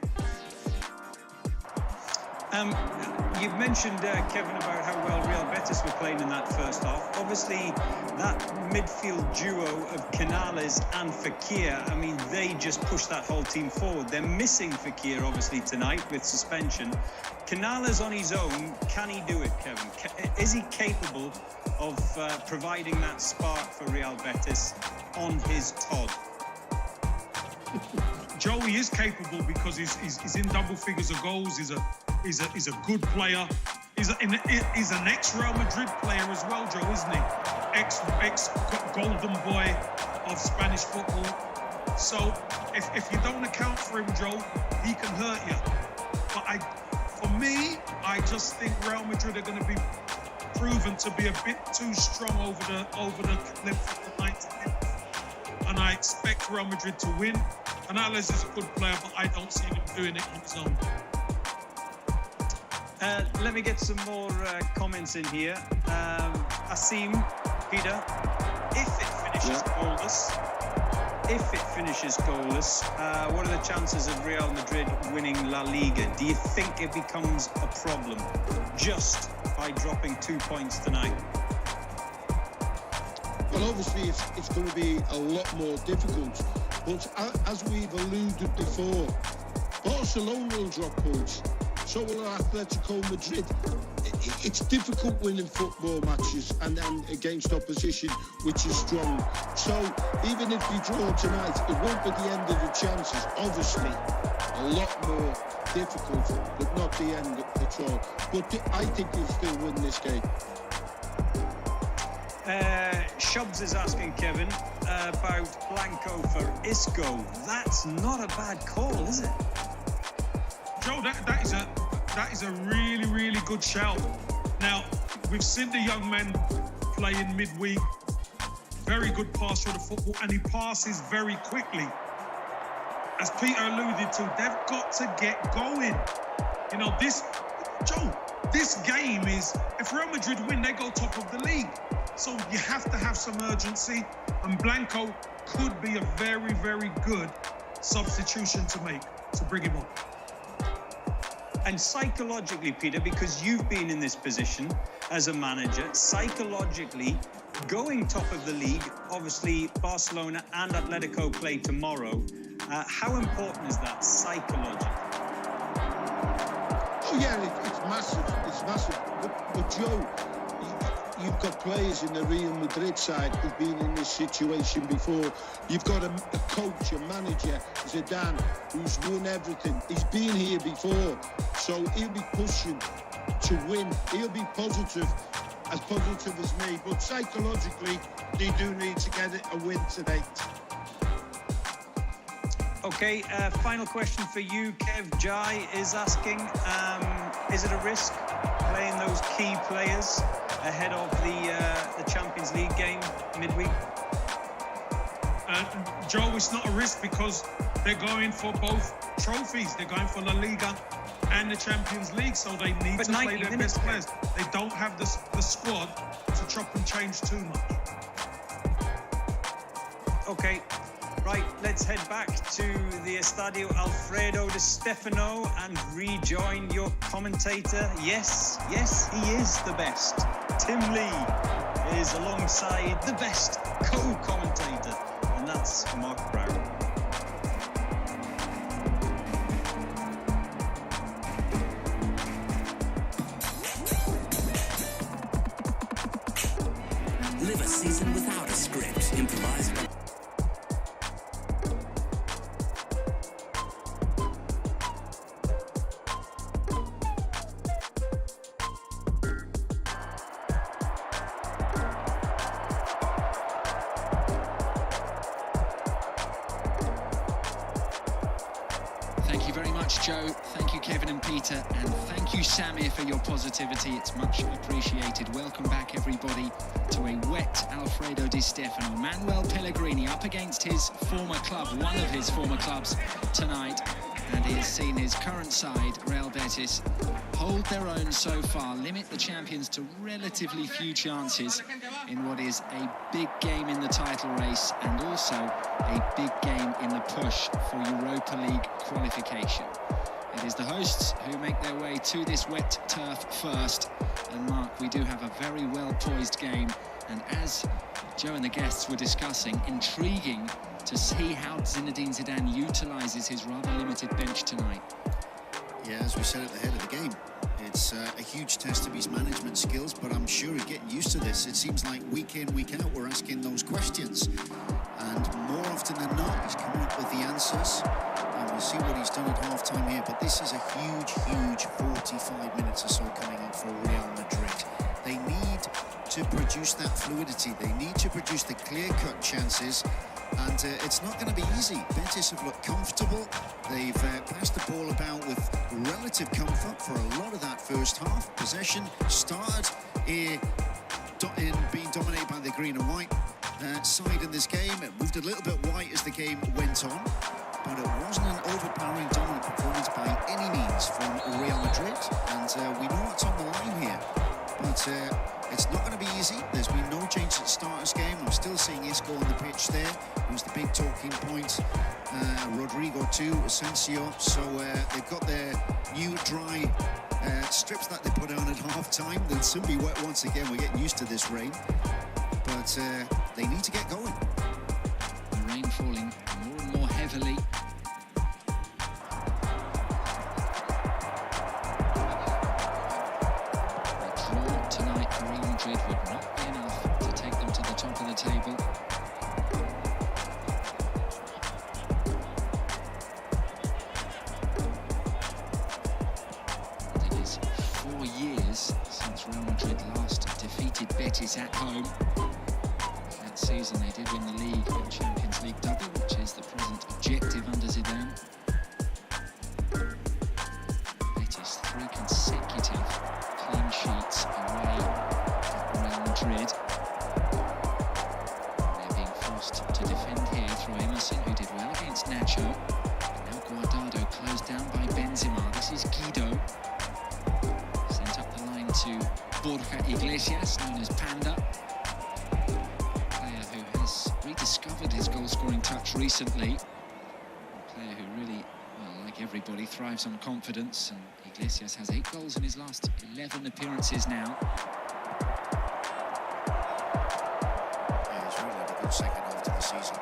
You've mentioned, Kevin, about how well Real Betis were playing in that first half. Obviously, that midfield duo of Canales and Fekir, I mean, they just pushed that whole team forward. They're missing Fekir, obviously, tonight with suspension. Canales on his own, can he do it, Kevin? Is he capable of providing that spark for Real Betis on his Todd? Joey is capable because he's in double figures of goals. He's a good player. He's an ex-Real Madrid player as well, Joe, isn't he? Ex-golden boy of Spanish football. So if you don't account for him, Joe, he can hurt you. But for me, I just think Real Madrid are going to be proven to be a bit too strong over the clip for the 90 minutes. And I expect Real Madrid to win. Canales is a good player, but I don't see him doing it on his own. Let me get some more comments in here. Asim, Peter, if it finishes goalless, what are the chances of Real Madrid winning La Liga? Do you think it becomes a problem just by dropping 2 points tonight? Well, obviously, it's going to be a lot more difficult. But as we've alluded before, Barcelona will drop points. So will Atletico Madrid. It's difficult winning football matches and against opposition which is strong. So even if we draw tonight, it won't be the end of the chances. Obviously, a lot more difficult, but not the end at all. But I think we'll still win this game. Shubs is asking Kevin about Blanco for Isco. That's not a bad call, is it? Joe, that is a really, really good shout. Now, we've seen the young man play in midweek. Very good passer of the football, and he passes very quickly. As Peter alluded to, they've got to get going. You know, this game is, if Real Madrid win, they go top of the league. So you have to have some urgency, and Blanco could be a very, very good substitution to bring him on. And psychologically, Peter, because you've been in this position as a manager, psychologically, going top of the league, obviously Barcelona and Atletico play tomorrow. How important is that psychologically? Oh yeah, it's massive. It's massive. But Joe, you've got players in the Real Madrid side who've been in this situation before. You've got a coach, a manager, Zidane, who's won everything. He's been here before, so he'll be pushing to win. He'll be positive as me, but psychologically, they do need to get a win tonight. Okay, final question for you, Kev. Jai is asking, is it a risk playing those key players ahead of the Champions League game midweek? Joe, it's not a risk because they're going for both trophies. They're going for La Liga and the Champions League, so they need to play their best players. They don't have the squad to chop and change too much. Okay, right, let's head back to the Estadio Alfredo Di Stefano and rejoin your commentator. Yes, he is the best. Tim Lee is alongside the best co-commentator, and that's Mark Brown. Live a season without a script, improvised by... Thank you very much, Joe. Thank you, Kevin and Peter. And thank you, Samir, for your positivity. It's much appreciated. Welcome back, everybody, to a wet Alfredo Di Stefano. Manuel Pellegrini up against his former club, one of his former clubs tonight. And he has seen his current side, Real Betis, hold their own so far, limit the champions to relatively few chances in what is a big game in the title race and also a big game in the push for Europa League qualification. It is the hosts who make their way to this wet turf first. And Mark, we do have a very well-poised game. And as Joe and the guests were discussing, intriguing to see how Zinedine Zidane utilises his rather limited bench tonight. Yeah, as we said at the head of the game, it's a huge test of his management skills, but I'm sure he's getting used to this. It seems like week in, week out, we're asking those questions. And more often than not, he's coming up with the answers. And we'll see what he's done at half-time here. But this is a huge, huge 45 minutes or so coming up for Real Madrid. They need to produce that fluidity. They need to produce the clear-cut chances. And it's not going to be easy. Betis have looked comfortable. They've passed the ball about with relative comfort for a lot of that first half. Possession started in being dominated by the green and white side in this game. It moved a little bit white as the game went on. But it wasn't an overpowering dominant performance by any means from Real Madrid. And we know what's on the line here. But it's not going to be easy. There's been no change at the start of this game. I'm still seeing Isco on the pitch there. Who's the big talking point. Rodrigo too, Asensio. So they've got their new dry strips that they put on at half-time. They'll soon be wet once again. We're getting used to this rain. But they need to get going. The rain falling more and more heavily. Would not be enough to take them to the top of the table. And it is 4 years since Real Madrid last defeated Betis at home. That season they did win the league and Champions League double, which is the present objective under Zidane. Betis 3 consecutive clean sheets away. Madrid. They're being forced to defend here through Emerson, who did well against Nacho. And now Guardado closed down by Benzema. This is Guido. Sent up the line to Borja Iglesias, known as Panda. A player who has rediscovered his goal-scoring touch recently. A player who really, well, like everybody, thrives on confidence. And Iglesias has 8 goals in his last 11 appearances now. Second half of the season.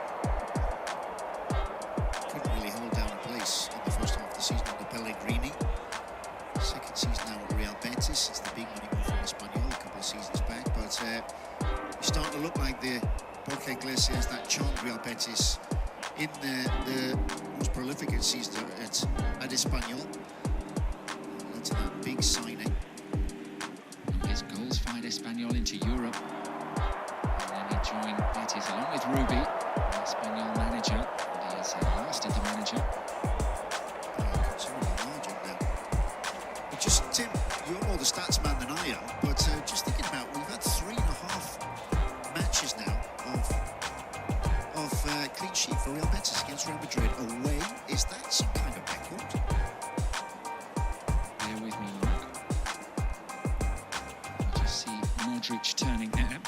Couldn't really hold down a place in the first half of the season under Pellegrini. Second season now at Real Betis. It's the big money move from Espanyol a couple of seasons back. But he's starting to look like the Borja Iglesias that charmed Real Betis in the most prolific season at Espanyol. Led to that big signing. And his goals fired Espanyol into Europe. Joined Betis along with Rubi, the Espanyol manager, and he has lasted the manager. Considerably margin now. But just, Tim, you're more the stats man than I am, but just thinking about, we've had 3.5 matches now of clean sheet for Real Betis against Real Madrid away. Is that some kind of record? Bear with me, Mark. I just see Modric turning there.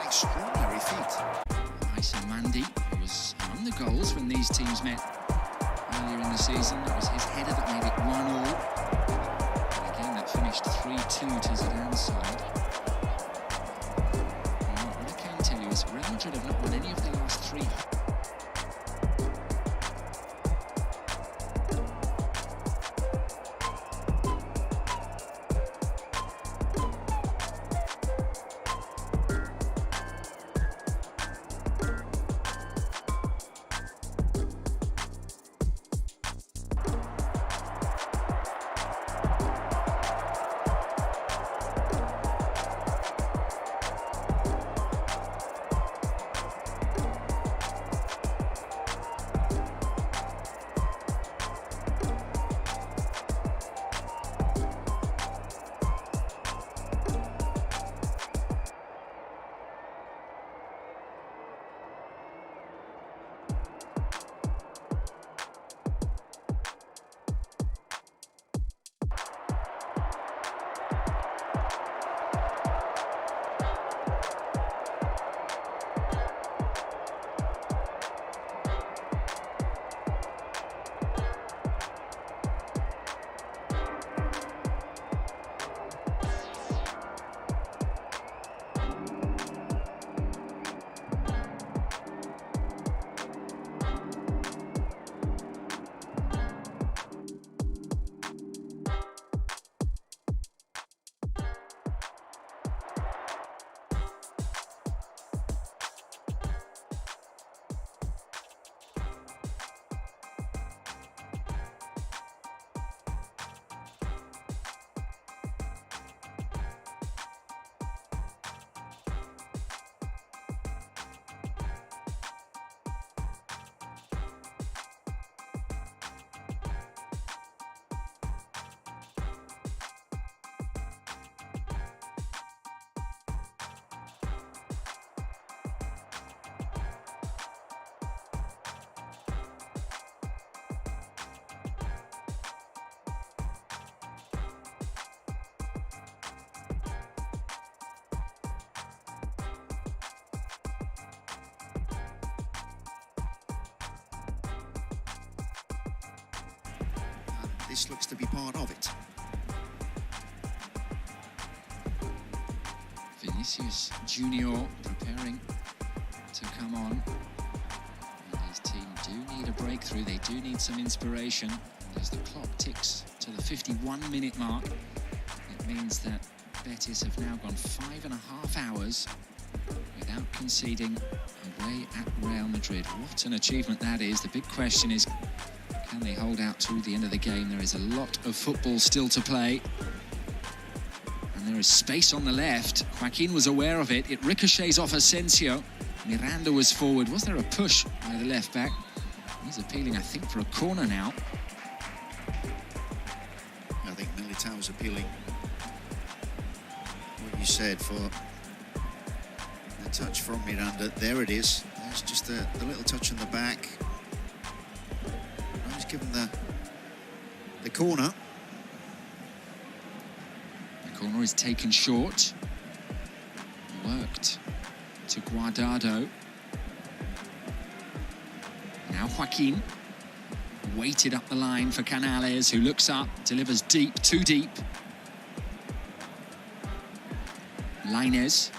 Extraordinary feat. Mandy, who was among the goals when these teams met earlier in the season. It was his header that made it 1-1. And again, that finished 3-2 to Zidane's side. And what I can tell you is Real Madrid have not won any of their last 3. Betis looks to be part of it. Vinicius Junior preparing to come on. And his team do need a breakthrough. They do need some inspiration. As the clock ticks to the 51-minute mark, it means that Betis have now gone 5.5 hours without conceding away at Real Madrid. What an achievement that is. The big question is, can they hold out to the end of the game? There is a lot of football still to play. And there is space on the left. Joaquin was aware of it. It ricochets off Asensio. Miranda was forward. Was there a push by the left back? He's appealing, I think, for a corner now. I think Militao's appealing what you said for the touch from Miranda. There it is. There's just the little touch in the back. He's given the corner. The corner is taken short. Worked to Guardado. Now Joaquin. Weighted up the line for Canales, who looks up, delivers deep, too deep. Lainez.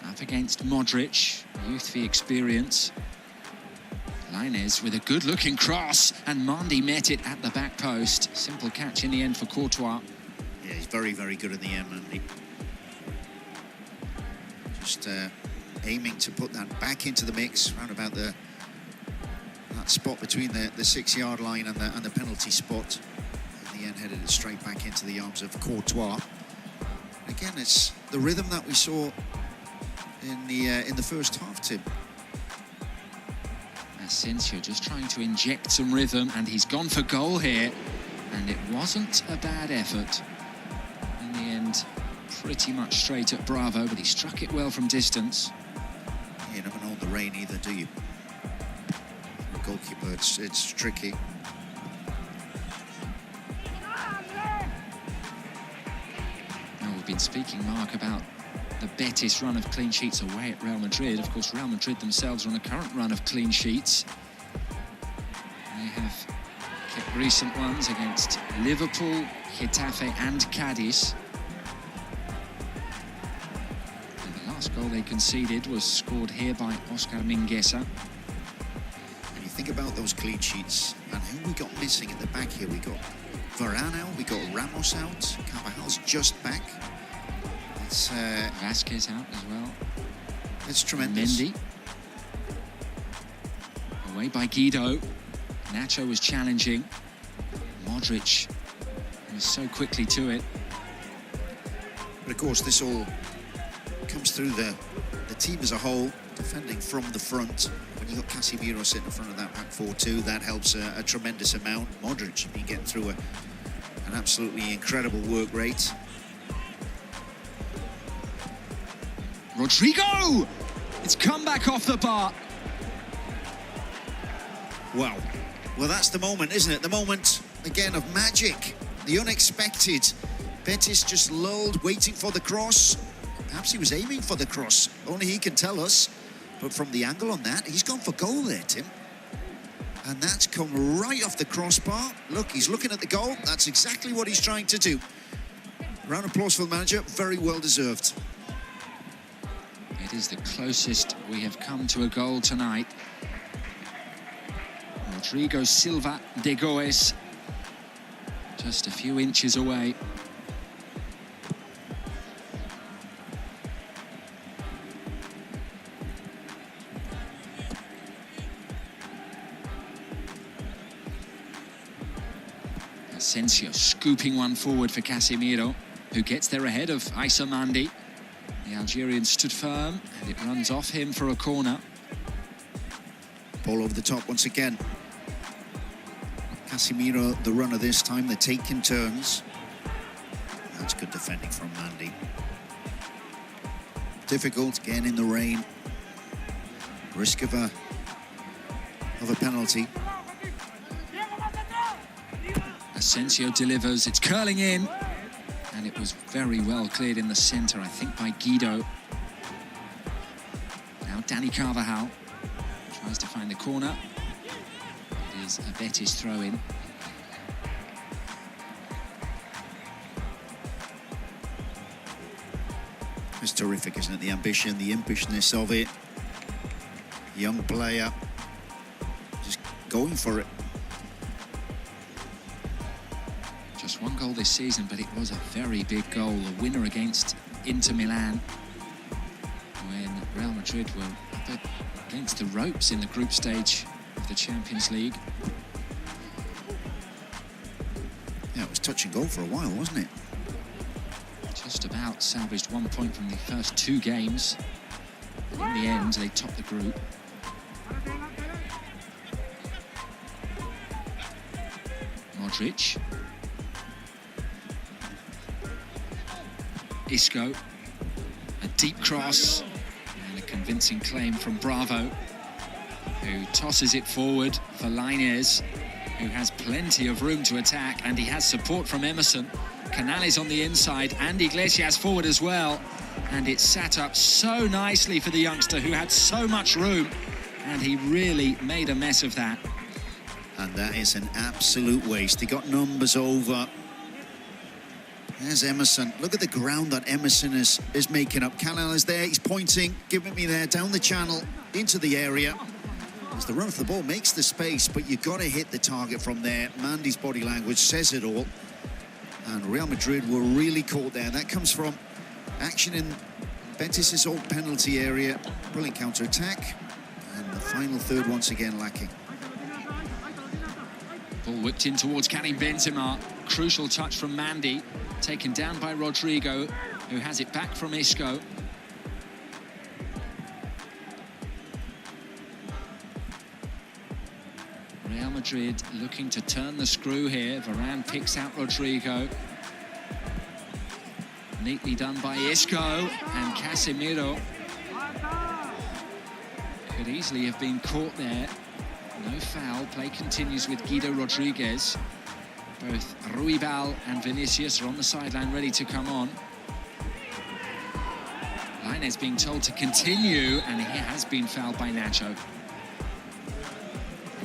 Up against Modric, youthful experience. Lainez with a good-looking cross, and Mandy met it at the back post. Simple catch in the end for Courtois. Yeah, he's very, very good in the end, Mandy. Just aiming to put that back into the mix, round about that spot between the 6-yard line and the penalty spot. In the end, headed it straight back into the arms of Courtois. Again, it's the rhythm that we saw in the first half, Tim. Asensio just trying to inject some rhythm, and he's gone for goal here. And it wasn't a bad effort. In the end, pretty much straight at Bravo, but he struck it well from distance. You never know the rain either, do you? For a goalkeeper, it's tricky. Now, we've been speaking, Mark, about the Betis run of clean sheets away at Real Madrid. Of course, Real Madrid themselves are on a current run of clean sheets. They have kept recent ones against Liverpool, Getafe and Cadiz. And the last goal they conceded was scored here by Oscar Mingueza. And you think about those clean sheets and who we got missing at the back here. We got Varane out, we got Ramos out, Carvajal's just back. It's Vasquez out as well. It's tremendous. Mendy. Away by Guido. Nacho was challenging. Modric was so quickly to it. But of course, this all comes through the team as a whole, defending from the front. When you've got Casemiro sitting in front of that back 4-2, that helps a tremendous amount. Modric has been getting through an absolutely incredible work rate. Rodrigo! It's come back off the bar. Wow. Well, that's the moment, isn't it? The moment, again, of magic. The unexpected. Betis just lulled, waiting for the cross. Perhaps he was aiming for the cross. Only he can tell us. But from the angle on that, he's gone for goal there, Tim. And that's come right off the crossbar. Look, he's looking at the goal. That's exactly what he's trying to do. Round of applause for the manager. Very well deserved. It is the closest we have come to a goal tonight. Rodrigo Silva de Goes, just a few inches away. Asensio scooping one forward for Casemiro, who gets there ahead of Issa Mandi. The Algerian stood firm, and it runs off him for a corner. Ball over the top once again. Casemiro, the runner this time. They're taking turns. That's good defending from Mandi. Difficult, again in the rain. Risk of a penalty. Asensio delivers, it's curling in. And it was very well cleared in the centre, I think, by Guido. Now Dani Carvajal tries to find the corner. It is a Betis throw-in. It's terrific, isn't it? The ambition, the impishness of it. Young player, just going for it. Just one goal this season, but it was a very big goal. A winner against Inter Milan when Real Madrid were up against the ropes in the group stage of the Champions League. Yeah, it was touch and go for a while, wasn't it? Just about salvaged 1 point from the first 2 games. In the end, they topped the group. Modric. Isco. A deep cross and a convincing claim from Bravo, who tosses it forward for Lainez, who has plenty of room to attack, and he has support from Emerson. Canales on the inside and Iglesias forward as well, and it's sat up so nicely for the youngster who had so much room, and he really made a mess of that. And that is an absolute waste. He got numbers over. There's Emerson. Look at the ground that Emerson is making up. Canales there, he's pointing, giving me there, down the channel, into the area. As the run of the ball makes the space, but you've got to hit the target from there. Mandy's body language says it all. And Real Madrid were really caught there. That comes from action in Betis' old penalty area. Brilliant counter-attack. And the final third once again lacking. Ball whipped in towards Karim Benzema. Crucial touch from Mandy. Taken down by Rodrigo, who has it back from Isco. Real Madrid looking to turn the screw here. Varane picks out Rodrigo. Neatly done by Isco, and Casemiro could easily have been caught there. No foul. Play continues with Guido Rodriguez. Both Ruibal and Vinicius are on the sideline ready to come on. Lainez being told to continue, and he has been fouled by Nacho.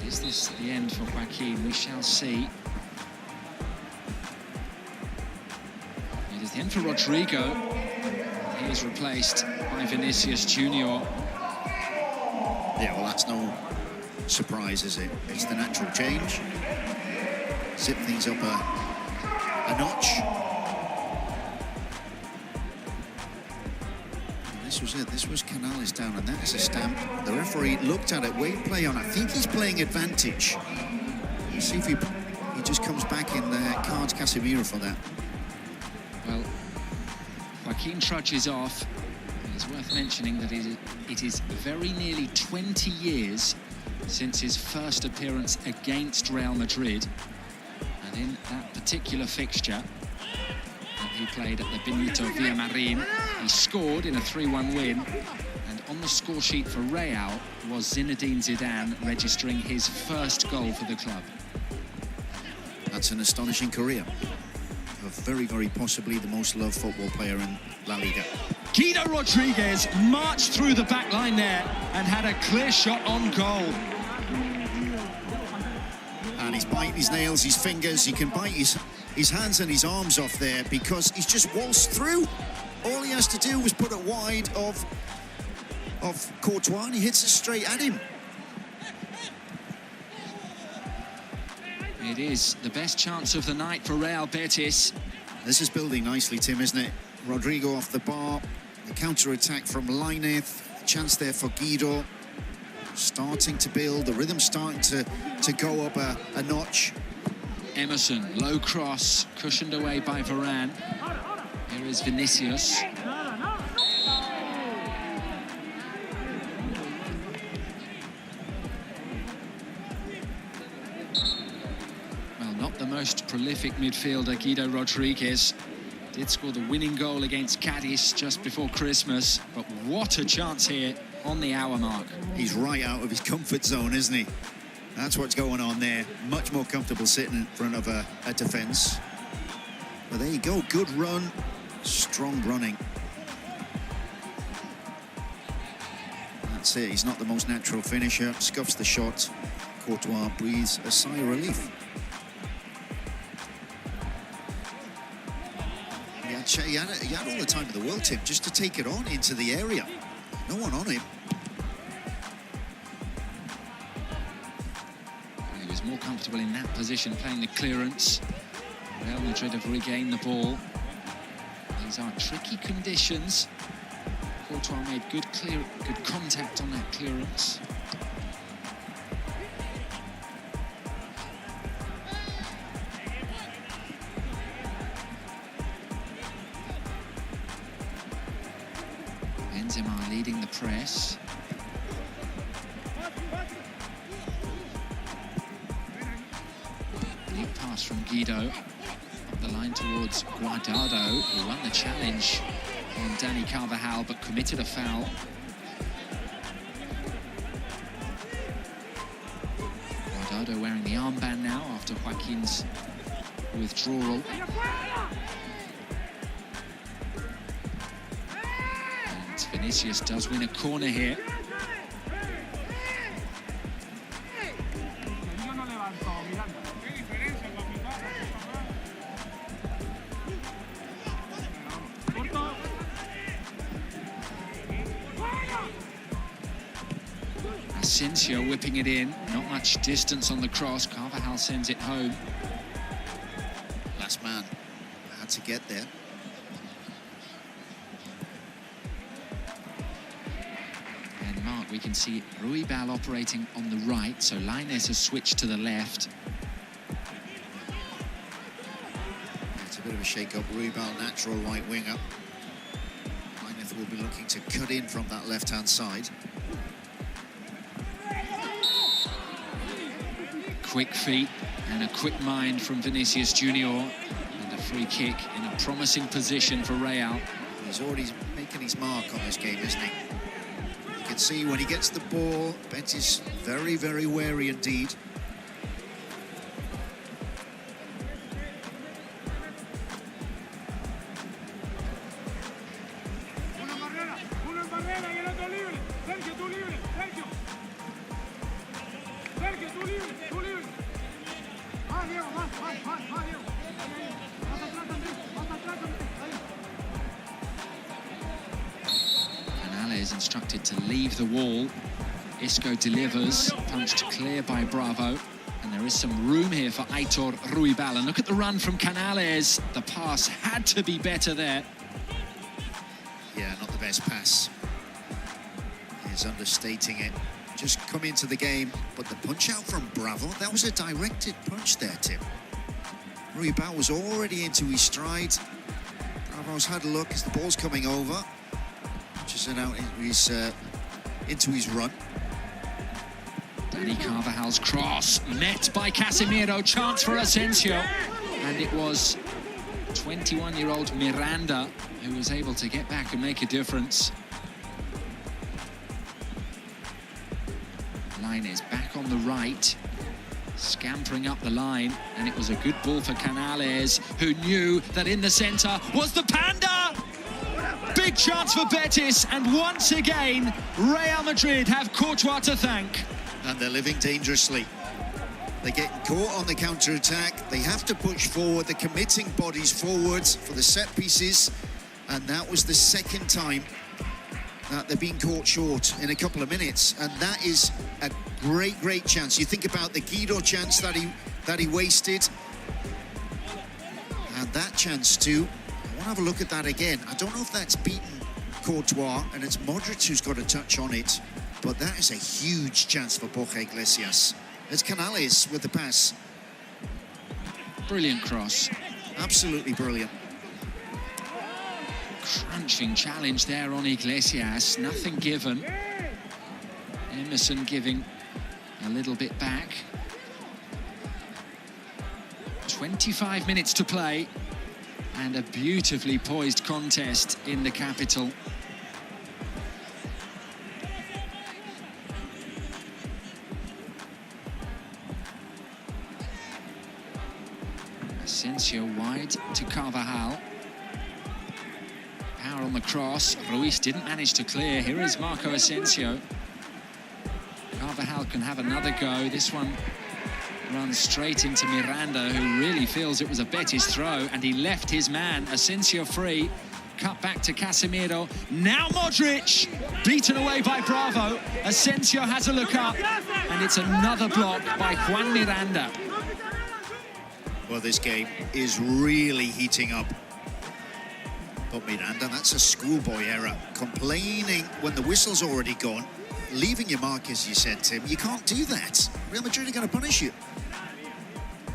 Is this the end for Joaquin? We shall see. It is the end for Rodrigo. He is replaced by Vinicius Junior. Yeah, well, that's no surprise, is it? It's the natural change. Zip things up a notch. And this was it. This was Canales down, and that is a stamp. The referee looked at it. Wave play on. I think he's playing advantage. Let's see if he just comes back in there. Cards Casemiro for that. Well, Joaquin trudges off. It's worth mentioning that it is very nearly 20 years since his first appearance against Real Madrid. And in that particular fixture that he played at the Benito Villamarin, he scored in a 3-1 win. And on the score sheet for Real was Zinedine Zidane registering his first goal for the club. That's an astonishing career. Of very, very possibly the most loved football player in La Liga. Guido Rodriguez marched through the back line there and had a clear shot on goal. And he's biting his nails, his fingers. He can bite his hands and his arms off there because he's just waltzed through. All he has to do was put it wide of Courtois, and he hits it straight at him. It is the best chance of the night for Real Betis. This is building nicely, Tim, isn't it? Rodrigo off the bar, the counter-attack from Lainez, chance there for Guido. Starting to build, the rhythm starting to go up a notch. Emerson, low cross, cushioned away by Varane. Here is Vinicius. Well, not the most prolific midfielder, Guido Rodriguez. Did score the winning goal against Cadiz just before Christmas, but what a chance here on the hour mark. He's right out of his comfort zone, isn't he? That's what's going on there. Much more comfortable sitting in front of a defence. But there you go, good run, strong running. That's it, he's not the most natural finisher. Scuffs the shot. Courtois breathes a sigh of relief. he had all the time in the world, Tim, just to take it on into the area. No one on him. He was more comfortable in that position, playing the clearance. Real Madrid have regained the ball. These are tricky conditions. Courtois made good contact on that clearance. Benzema leading the press. Big pass from Guido. Up the line towards Guardado, who won the challenge on Dani Carvajal, but committed a foul. Guardado wearing the armband now after Joaquin's withdrawal. And Vinicius does win a corner here. Asensio whipping it in, not much distance on the cross. Carvajal sends it home. Last man had to get there. And Mark, we can see Ruibal operating on the right, so Lainez has switched to the left. It's a bit of a shake-up. Ruibal, natural right winger. Lainez will be looking to cut in from that left-hand side. Quick feet and a quick mind from Vinicius Junior, and a free kick in a promising position for Real. He's already making his mark on this game, isn't he? You can see when he gets the ball, Betis very, very wary indeed. Canales instructed to leave the wall. Isco delivers, punched clear by Bravo. And there is some room here for Aitor Ruibal. And look at the run from Canales. The pass had to be better there. Yeah, not the best pass. He's understating it. Just come into the game, but the punch out from Bravo, that was a directed punch there, Tim. Ruibal was already into his stride. Bravo's had a look as the ball's coming over. Just out into his run. Dani Carvajal's cross, met by Casemiro, chance for Asensio. And it was 21-year-old Miranda who was able to get back and make a difference. Lainez back on the right, scampering up the line, and it was a good ball for Canales, who knew that in the centre was the Panda! Big chance for Betis, and once again, Real Madrid have Courtois to thank. And they're living dangerously. They get caught on the counter-attack. They have to push forward. They're committing bodies forwards for the set pieces, and that was the second time that they've been caught short in a couple of minutes, and that is a great chance. You think about the Guido chance that he wasted, and that chance too. I want to have a look at that again. I don't know if that's beaten Courtois, and it's Modric who's got a touch on it, but that is a huge chance for Borja Iglesias. It's Canales with the pass. Brilliant cross. Absolutely brilliant. Crunching challenge there on Iglesias, nothing given. Emerson giving a little bit back. 25 minutes to play, and a beautifully poised contest in the capital. Asensio wide to Carvajal. Power on the cross. Ruiz didn't manage to clear. Here is Marco Asensio. Carvajal can have another go. This one runs straight into Miranda, who really feels it was a Betis throw, and he left his man, Asensio, free. Cut back to Casemiro. Now Modric, beaten away by Bravo. Asensio has a look up, and it's another block by Juan Miranda. Well, this game is really heating up. But Miranda, that's a schoolboy error. Complaining when the whistle's already gone. Leaving your mark, as you said, Tim. You can't do that. Real Madrid are going to punish you.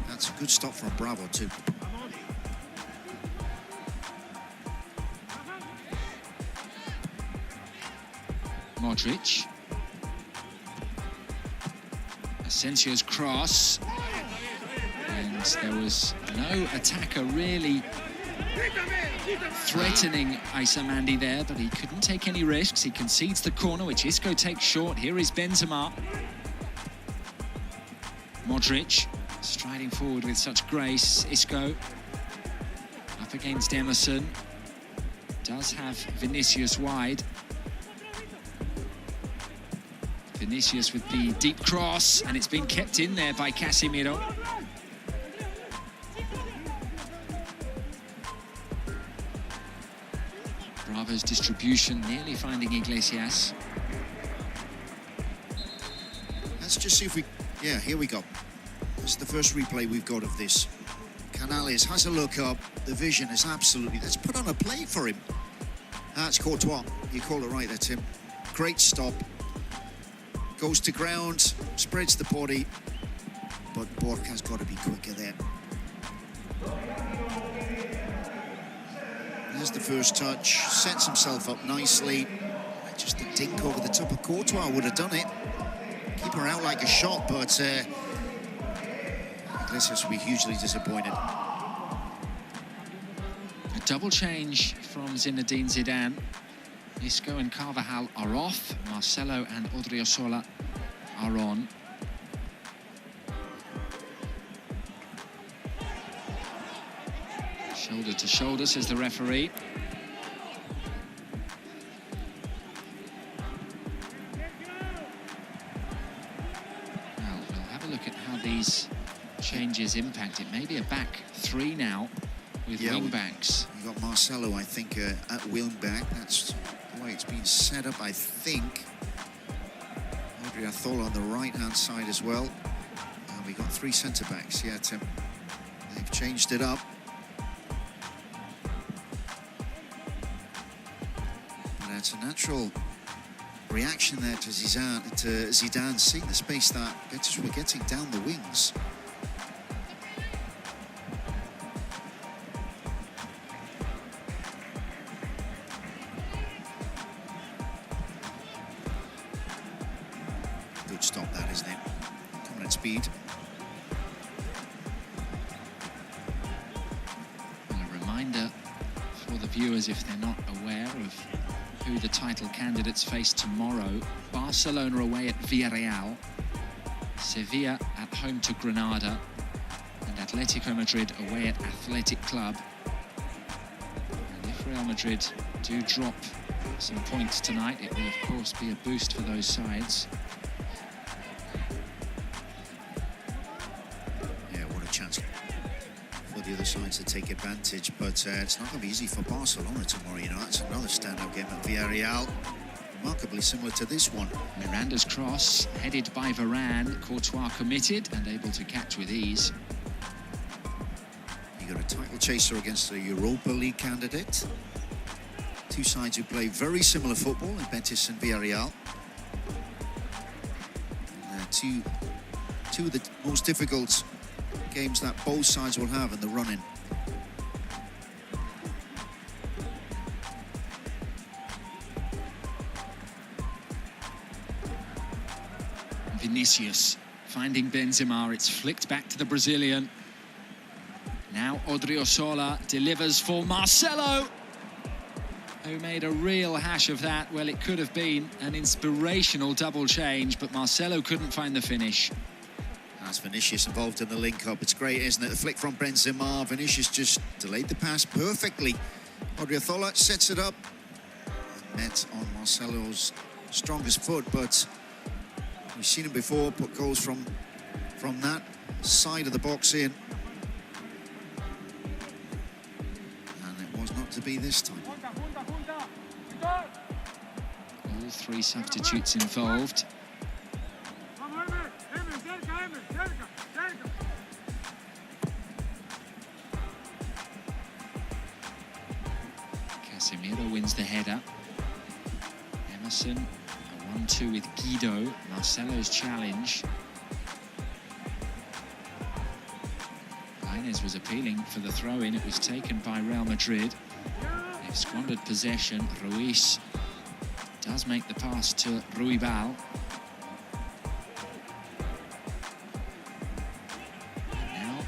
That's a good stop from Bravo, too. Modric. Asensio's cross. And there was no attacker really threatening Aïssa there, but he couldn't take any risks. He concedes the corner, which Isco takes short. Here is Benzema. Modric striding forward with such grace. Isco up against Emerson. Does have Vinicius wide. Vinicius with the deep cross, and it's been kept in there by Casemiro. Bravo's distribution nearly finding Iglesias. Let's just see if we... Yeah, here we go. This is the first replay we've got of this. Canales has a look up. The vision is absolutely... Let's put on a play for him. That's Courtois. You call it right there, Tim. Great stop. Goes to ground, spreads the body. But Borca's got to be quicker there. There's the first touch. Sets himself up nicely. Just a dink over the top of Courtois would have done it. Keep her out like a shot, but Iglesias will be hugely disappointed. A double change from Zinedine Zidane. Isco and Carvajal are off. Marcelo and Odriozola are on. Shoulder to shoulder, says the referee. Well, we'll have a look at how these changes impact it. Maybe a back three now with wing backs. You got Marcelo, I think, at wing back. That's the way it's been set up, I think. Odriozola on the right-hand side as well. And we got three centre-backs. Yeah, Tim. They've changed it up. It's a natural reaction there to Zidane, seeing the space that Betis were getting down the wings. Good stop that, isn't it? Coming at speed. And a reminder for the viewers, if they're not aware of who the title candidates face tomorrow. Barcelona away at Villarreal, Sevilla at home to Granada, and Atletico Madrid away at Athletic Club. And if Real Madrid do drop some points tonight, it will of course be a boost for those sides. Yeah, what a chance for the other side to take advantage, but it's not going to be easy for Barcelona tomorrow. You know, that's another standout game at Villarreal, remarkably similar to this one. Miranda's cross headed by Varane. Courtois committed and able to catch with ease. You got a title chaser against a Europa League candidate. Two sides who play very similar football in Betis and Villarreal. Two of the most difficult games that both sides will have in the run-in. Vinicius finding Benzema. It's flicked back to the Brazilian. Now Odriozola delivers for Marcelo, who made a real hash of that. Well, it could have been an inspirational double change, but Marcelo couldn't find the finish. That's Vinicius involved in the link-up. It's great, isn't it? The flick from Benzema. Vinicius just delayed the pass perfectly. Odriozola sets it up. Met on Marcelo's strongest foot, but we've seen him before put goals from that. side of the box in. And it was not to be this time. All three substitutes involved. Casemiro wins the header. Emerson, a 1-2 with Guido. Marcelo's challenge. Lainez was appealing for the throw-in. It was taken by Real Madrid. They've squandered possession. Ruiz does make the pass to Ruibal. Now,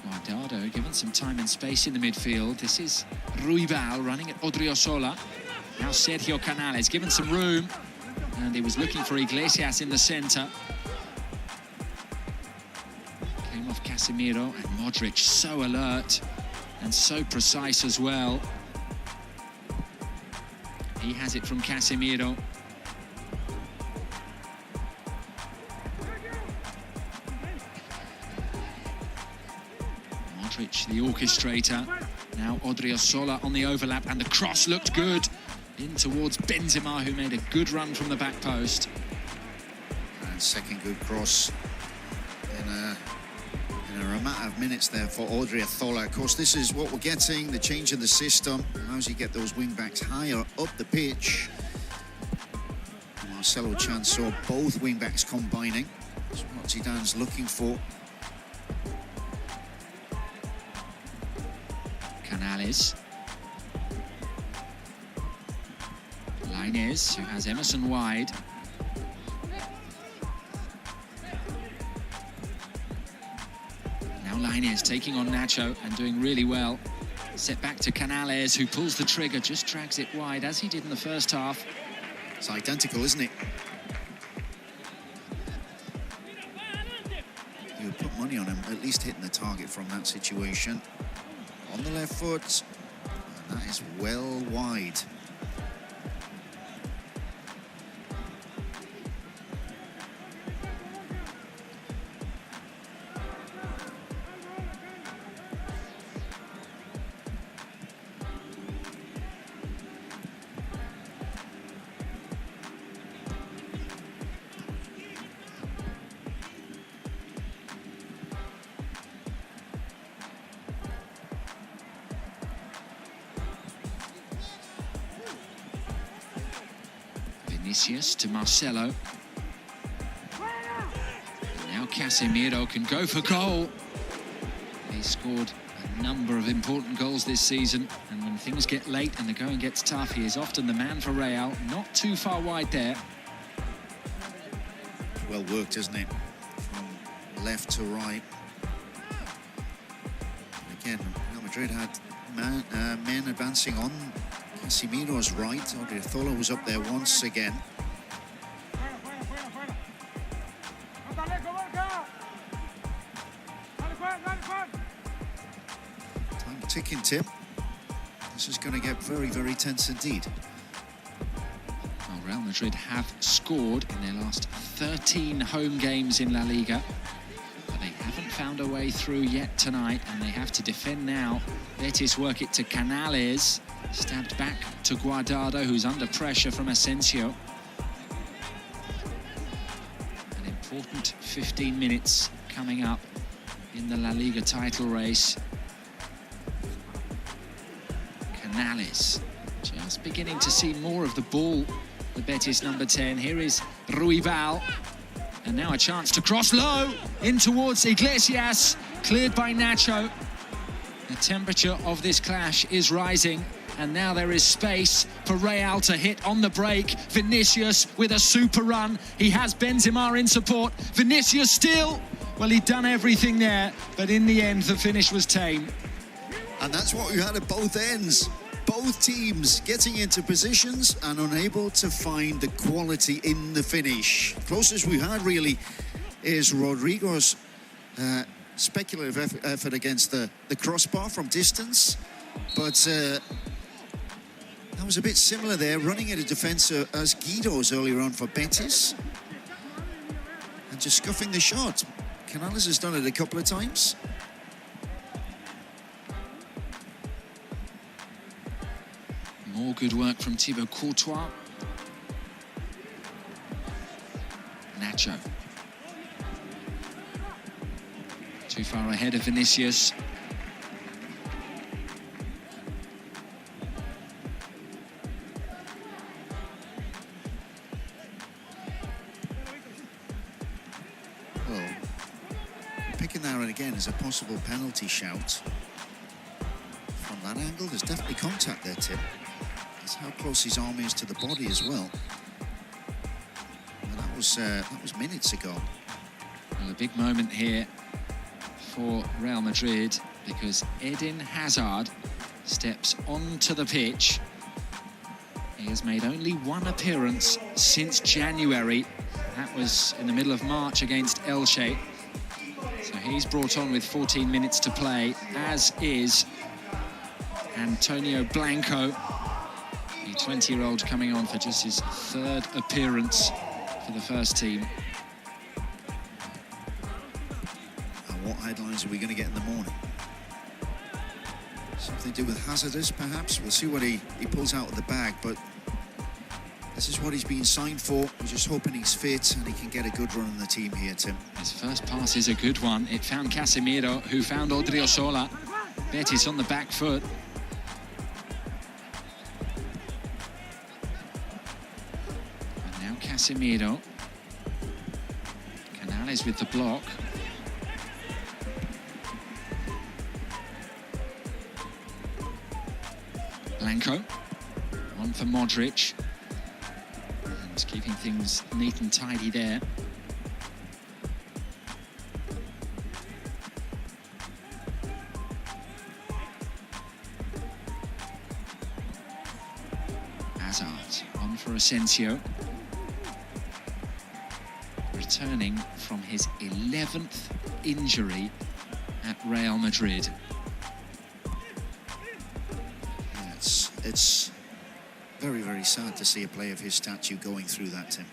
Guardado given some time and space in the midfield. This is Ruibal running at Odriozola. Now Sergio Canales given some room. And he was looking for Iglesias in the centre. Came off Casemiro, and Modric so alert and so precise as well. He has it from Casemiro. Modric, the orchestrator. Now Odriozola on the overlap, and the cross looked good in towards Benzema, who made a good run from the back post. And second good cross in a matter of minutes there for Odriozola. Of course, this is what we're getting, the change in the system. Allows you to get those wing-backs higher up the pitch. Marcelo Chan saw both wing-backs combining. That's what Zidane's looking for. Canales. Lainez, who has Emerson wide. Now Lainez taking on Nacho and doing really well. Set back to Canales, who pulls the trigger, just drags it wide, as he did in the first half. It's identical, isn't it? You would put money on him at least hitting the target from that situation. On the left foot, and that is well wide. Vinicius to Marcelo. And now Casemiro can go for goal. He scored a number of important goals this season, and when things get late and the going gets tough, he is often the man for Real. Not too far wide there. Well worked, isn't it? From left to right. And again, Real Madrid had men advancing on Casemiro's right. Odriozola was up there once again. Time ticking, Tim. This is going to get very, very tense indeed. Well, Real Madrid have scored in their last 13 home games in La Liga, but they haven't found a way through yet tonight, and they have to defend now. Betis work it to Canales. Stabbed back to Guardado, who's under pressure from Asensio. An important 15 minutes coming up in the La Liga title race. Canales just beginning to see more of the ball. The Betis number 10. Here is Ruibal. And now a chance to cross low in towards Iglesias. Cleared by Nacho. The temperature of this clash is rising. And now there is space for Real to hit on the break. Vinicius with a super run. He has Benzema in support. Vinicius still. Well, he'd done everything there, but in the end, the finish was tame. And that's what we had at both ends. Both teams getting into positions and unable to find the quality in the finish. Closest we had, really, is Rodrigo's speculative effort against the crossbar from distance. But that was a bit similar there, running at a defence as Guido's earlier on for Betis. And just scuffing the shot. Canales has done it a couple of times. More good work from Thibaut Courtois. Nacho. Too far ahead of Vinicius. Well, picking that again as a possible penalty shout. From that angle, there's definitely contact there, Tim. That's how close his arm is to the body as well. And that was minutes ago. Well, a big moment here for Real Madrid because Eden Hazard steps onto the pitch. He has made only one appearance since January. That was in the middle of March against Elche. So he's brought on with 14 minutes to play, as is Antonio Blanco, the 20-year-old coming on for just his third appearance for the first team. And what headlines are we going to get in the morning? Something to do with hazardous, perhaps? We'll see what he pulls out of the bag, but this is what he's been signed for. We're just hoping he's fit and he can get a good run on the team here, Tim. His first pass is a good one. It found Casemiro, who found Odriozola. Betis on the back foot. And now Casemiro. Canales with the block. Blanco. One for Modric. And keeping things neat and tidy there. Hazard, on for Asensio. Returning from his 11th injury at Real Madrid. It's very, very sad to see a player of his stature going through that, Tim.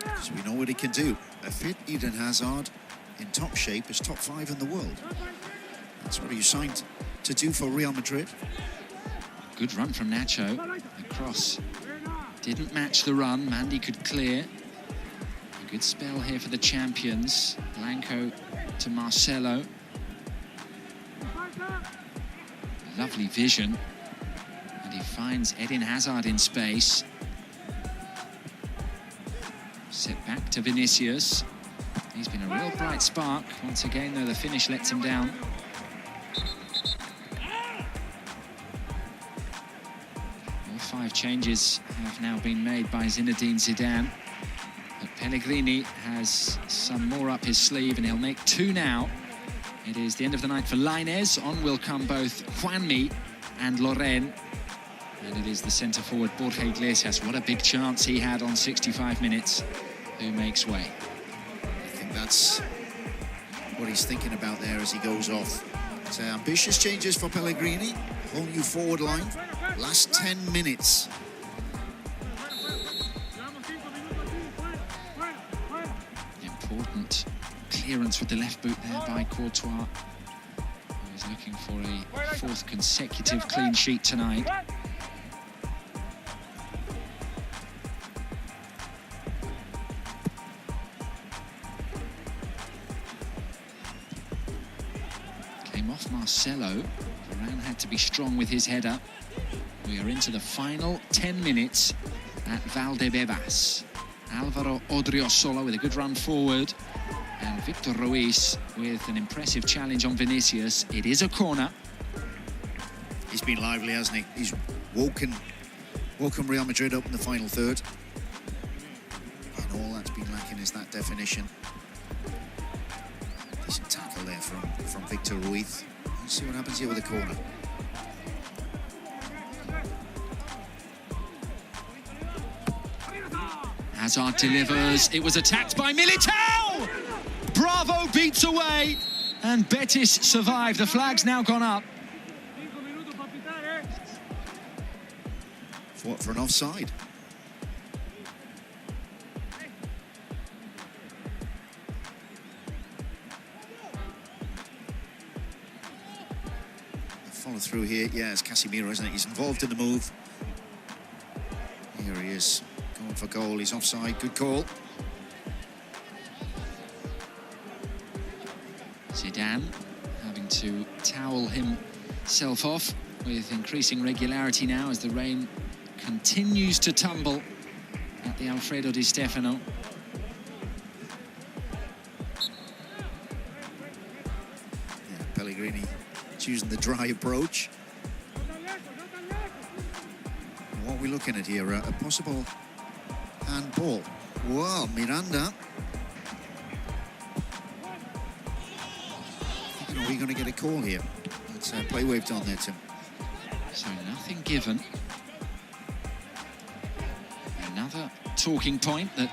Because we know what he can do. A fit Eden Hazard in top shape is top 5 in the world. That's what he signed to do for Real Madrid. Good run from Nacho. The cross didn't match the run. Mandy could clear. A good spell here for the champions. Blanco to Marcelo. Lovely vision. And he finds Eden Hazard in space. Set back to Vinicius. He's been a real bright spark. Once again, though, the finish lets him down. All 5 changes have now been made by Zinedine Zidane. But Pellegrini has some more up his sleeve, and he'll make 2 now. It is the end of the night for Lainez. On will come both Juanmi and Loren. And it is the centre-forward Borja Iglesias. What a big chance he had on 65 minutes. Who makes way? I think that's what he's thinking about there as he goes off. So ambitious changes for Pellegrini. Whole new forward line. Last 10 minutes. Important clearance with the left boot there by Courtois. He's looking for a 4th consecutive clean sheet tonight. Came off Marcelo. Varane had to be strong with his header. We are into the final 10 minutes at Valdebebas. Alvaro Odriozola with a good run forward. And Victor Ruiz with an impressive challenge on Vinicius. It is a corner. He's been lively, hasn't he? He's woken Real Madrid up in the final third. And all that's been lacking is that definition. Decent tackle there from Victor Ruiz. Let's see what happens here with the corner. Hazard delivers. It was attacked by Militao! Bravo beats away, and Betis survive. The flag's now gone up. What, for an offside? Follow through here. Yeah, it's Casemiro, isn't it? He's involved in the move. Here he is, going for goal. He's offside. Good call. Zidane having to towel himself off with increasing regularity now as the rain continues to tumble at the Alfredo Di Stefano. Yeah, Pellegrini choosing the dry approach. And what are we looking at here? A possible handball. Wow, Miranda. Are we going to get a call here? Let's play waved on there, Tim. So nothing given. Another talking point that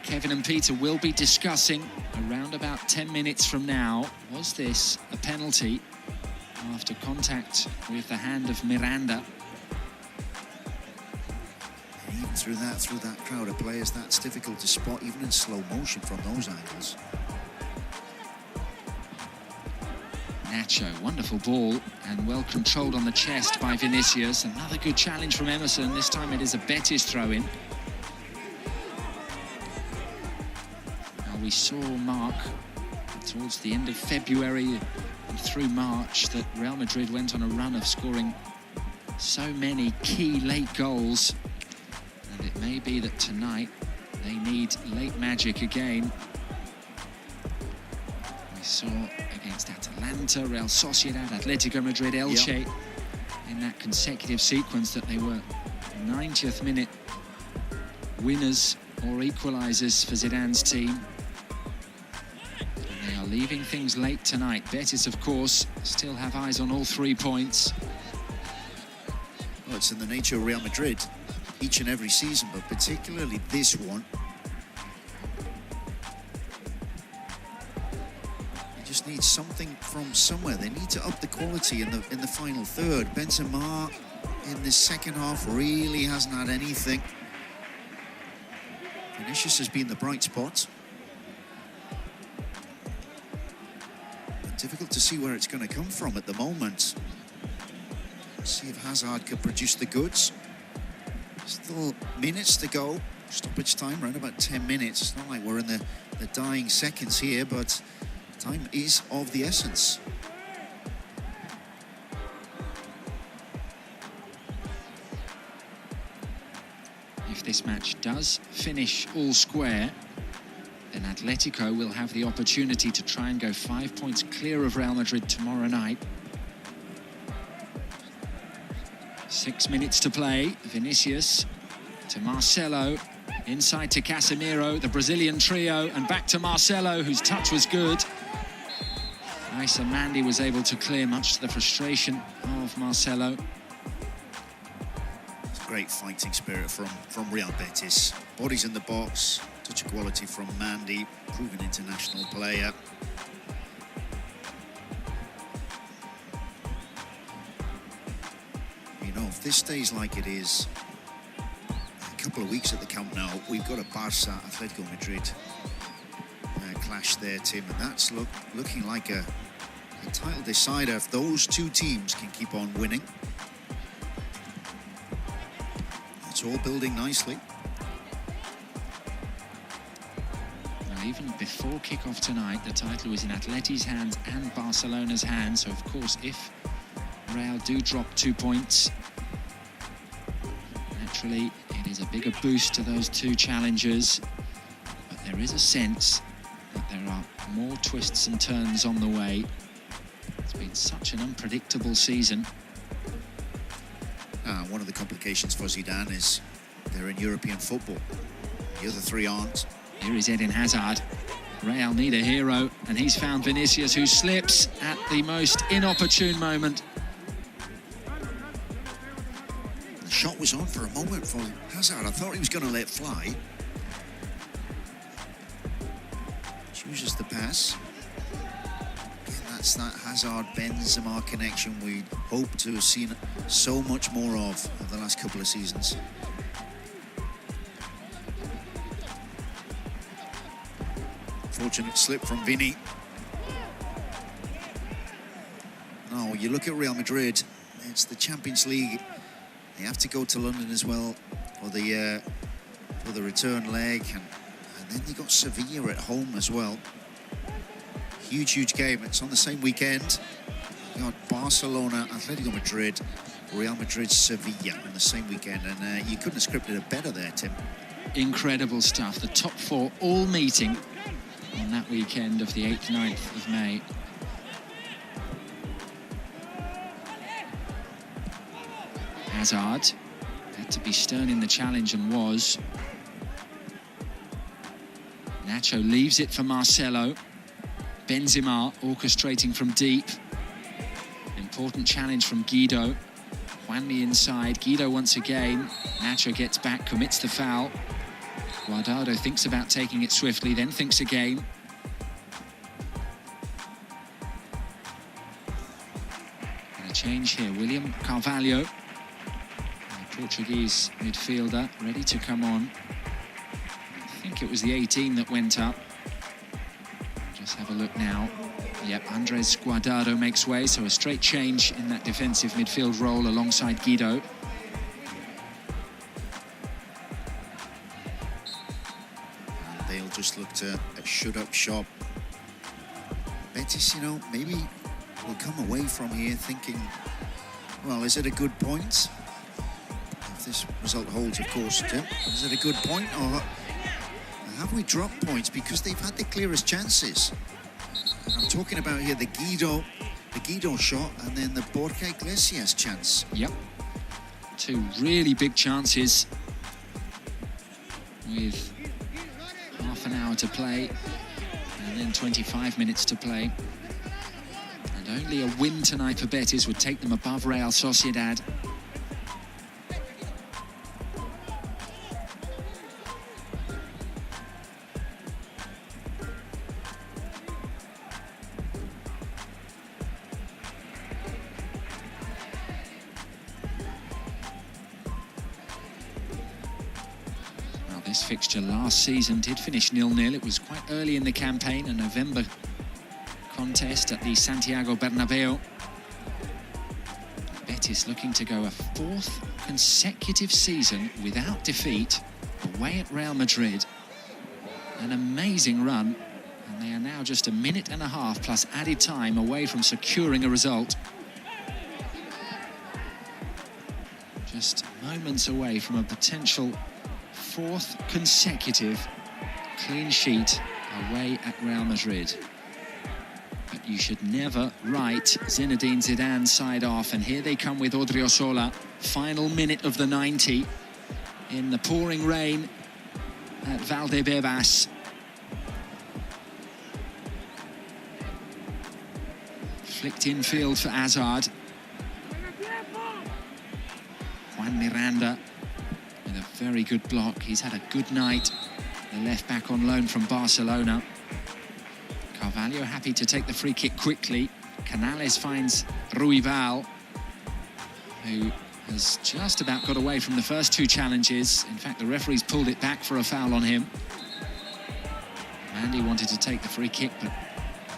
Kevin and Peter will be discussing around about 10 minutes from now. Was this a penalty after contact with the hand of Miranda? And even through that crowd of players, that's difficult to spot, even in slow motion from those angles. Nacho, wonderful ball and well controlled on the chest by Vinicius. Another good challenge from Emerson. This time it is a Betis throw-in. Now we saw, Mark, towards the end of February and through March, that Real Madrid went on a run of scoring so many key late goals. And it may be that tonight they need late magic again. We saw against Atalanta, Real Sociedad, Atletico Madrid, Elche, in that consecutive sequence that they were 90th minute winners or equalisers for Zidane's team. And they are leaving things late tonight. Betis, of course, still have eyes on all 3 points. Well, it's in the nature of Real Madrid each and every season, but particularly this one. Just need something from somewhere. They need to up the quality in the final third. Benzema in the second half really hasn't had anything. Vinicius has been the bright spot. But difficult to see where it's going to come from at the moment. Let's see if Hazard could produce the goods. Still minutes to go. Stoppage time around about 10 minutes. It's not like we're in the dying seconds here, but time is of the essence. If this match does finish all square, then Atletico will have the opportunity to try and go 5 points clear of Real Madrid tomorrow night. 6 minutes to play. Vinicius to Marcelo, inside to Casemiro, the Brazilian trio, and back to Marcelo, whose touch was good. Nice, and Mandy was able to clear, much to the frustration of Marcelo. It's great fighting spirit from Real Betis. Bodies in the box, touch of quality from Mandy, proven international player. You know, if this stays like it is, a couple of weeks at the Camp Nou, we've got a Barça Atletico Madrid clash there, Tim, and that's looking like a title decider if those two teams can keep on winning. It's all building nicely. Now, even before kick-off tonight, the title was in Atleti's hands and Barcelona's hands. So, of course, if Real do drop 2 points, naturally, it is a bigger boost to those two challengers. But there is a sense that there are more twists and turns on the way. It's been such an unpredictable season. One of the complications for Zidane is they're in European football. The other three aren't. Here is Eden Hazard. Real need a hero, and he's found Vinicius, who slips at the most inopportune moment. The shot was on for a moment for Hazard. I thought he was going to let fly. chooses the pass. Again, that's that Hazard-Benzema connection we hope to have seen so much more of the last couple of seasons. Fortunate slip from Vini. Now, you look at Real Madrid, it's the Champions League. They have to go to London as well for the return leg, and then you got Sevilla at home as well. Huge game. It's on the same weekend. You got Barcelona, Atletico Madrid, Real Madrid, Sevilla on the same weekend, and you couldn't have scripted it better there, Tim. Incredible stuff. The top four all meeting on that weekend of the 8th, 9th of May. Hazard had to be stern in the challenge and was. Nacho leaves it for Marcelo. Benzema orchestrating from deep. Important challenge from Guido. Juanmi inside. Guido once again. Nacho gets back, commits the foul. Guardado thinks about taking it swiftly, then thinks again. And a change here. William Carvalho, the Portuguese midfielder, ready to come on. I think it was the 18 that went up. Just have a look now. Yep, Andres Guardado makes way, so a straight change in that defensive midfield role alongside Guido. And they'll just look to shut up shop. Betis, you know, maybe will come away from here thinking, well, is it a good point? If this result holds, of course, Tim, is it a good point, or have we dropped points because they've had the clearest chances? I'm talking about here the Guido shot and then the Borja Iglesias chance. Yep. Two really big chances with half an hour to play and then 25 minutes to play. And only a win tonight for Betis would take them above Real Sociedad. This fixture last season did finish 0-0. It was quite early in the campaign, a November contest at the Santiago Bernabeu. Betis looking to go a fourth consecutive season without defeat away at Real Madrid. An amazing run, and they are now just a minute and a half plus added time away from securing a result. Just moments away from a potential fourth consecutive clean sheet away at Real Madrid. But you should never write Zinedine Zidane's side off, and here they come with Odriozola. Final minute of the 90 in the pouring rain at Valdebebas. Flicked infield for Hazard. Juan Miranda with a very good block. He's had a good night. The left back on loan from Barcelona. Carvalho happy to take the free kick quickly. Canales finds Ruibal, who has just about got away from the first two challenges. In fact, the referee's pulled it back for a foul on him. Mandy wanted to take the free kick, but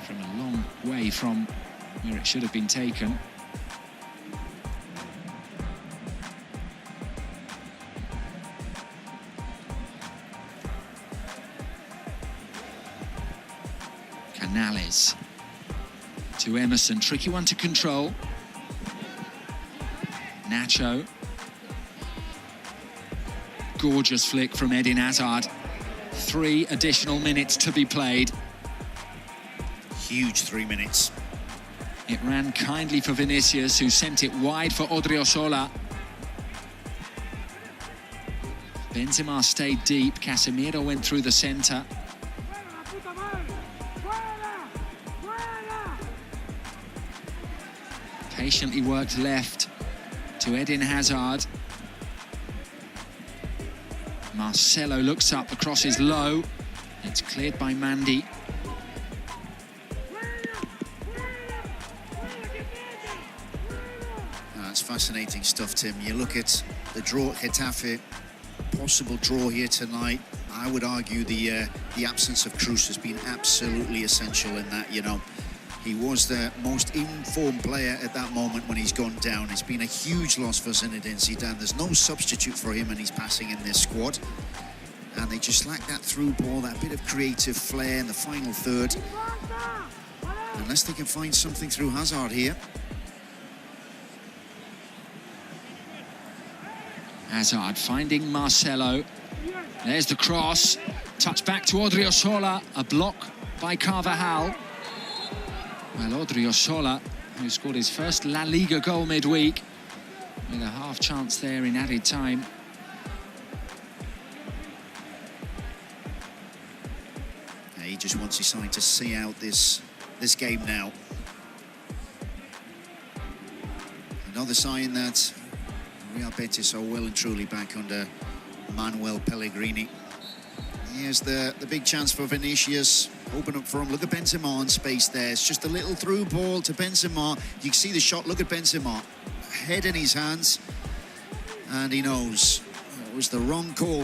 from a long way from where it should have been taken. Canales to Emerson, tricky one to control. Nacho. Gorgeous flick from Eden Hazard. 3 additional minutes to be played. Huge 3 minutes. It ran kindly for Vinicius, who sent it wide for Odriozola. Benzema stayed deep. Casemiro went through the centre. Patiently worked left to Eden Hazard. Marcelo looks up, the cross is low. It's cleared by Mandy. it's fascinating stuff, Tim. You look at the draw at Getafe, possible draw here tonight. I would argue the absence of Cruz has been absolutely essential in that, you know. He was the most informed player at that moment when he's gone down. It's been a huge loss for Zinedine Zidane. There's no substitute for him and he's passing in this squad. And they just lack that through ball, that bit of creative flair in the final third. Unless they can find something through Hazard here. Hazard finding Marcelo. There's the cross. Touch back to Odriozola. A block by Carvajal. Well, Odriozola, who scored his first La Liga goal midweek, with a half chance there in added time. Yeah, he just wants his side to see out this game now. Another sign that Real Betis are well and truly back under Manuel Pellegrini. Here's the big chance for Vinicius. Open up for him. Look at Benzema in space there. It's just a little through ball to Benzema. You can see the shot. Look at Benzema. Head in his hands. And he knows it was the wrong call.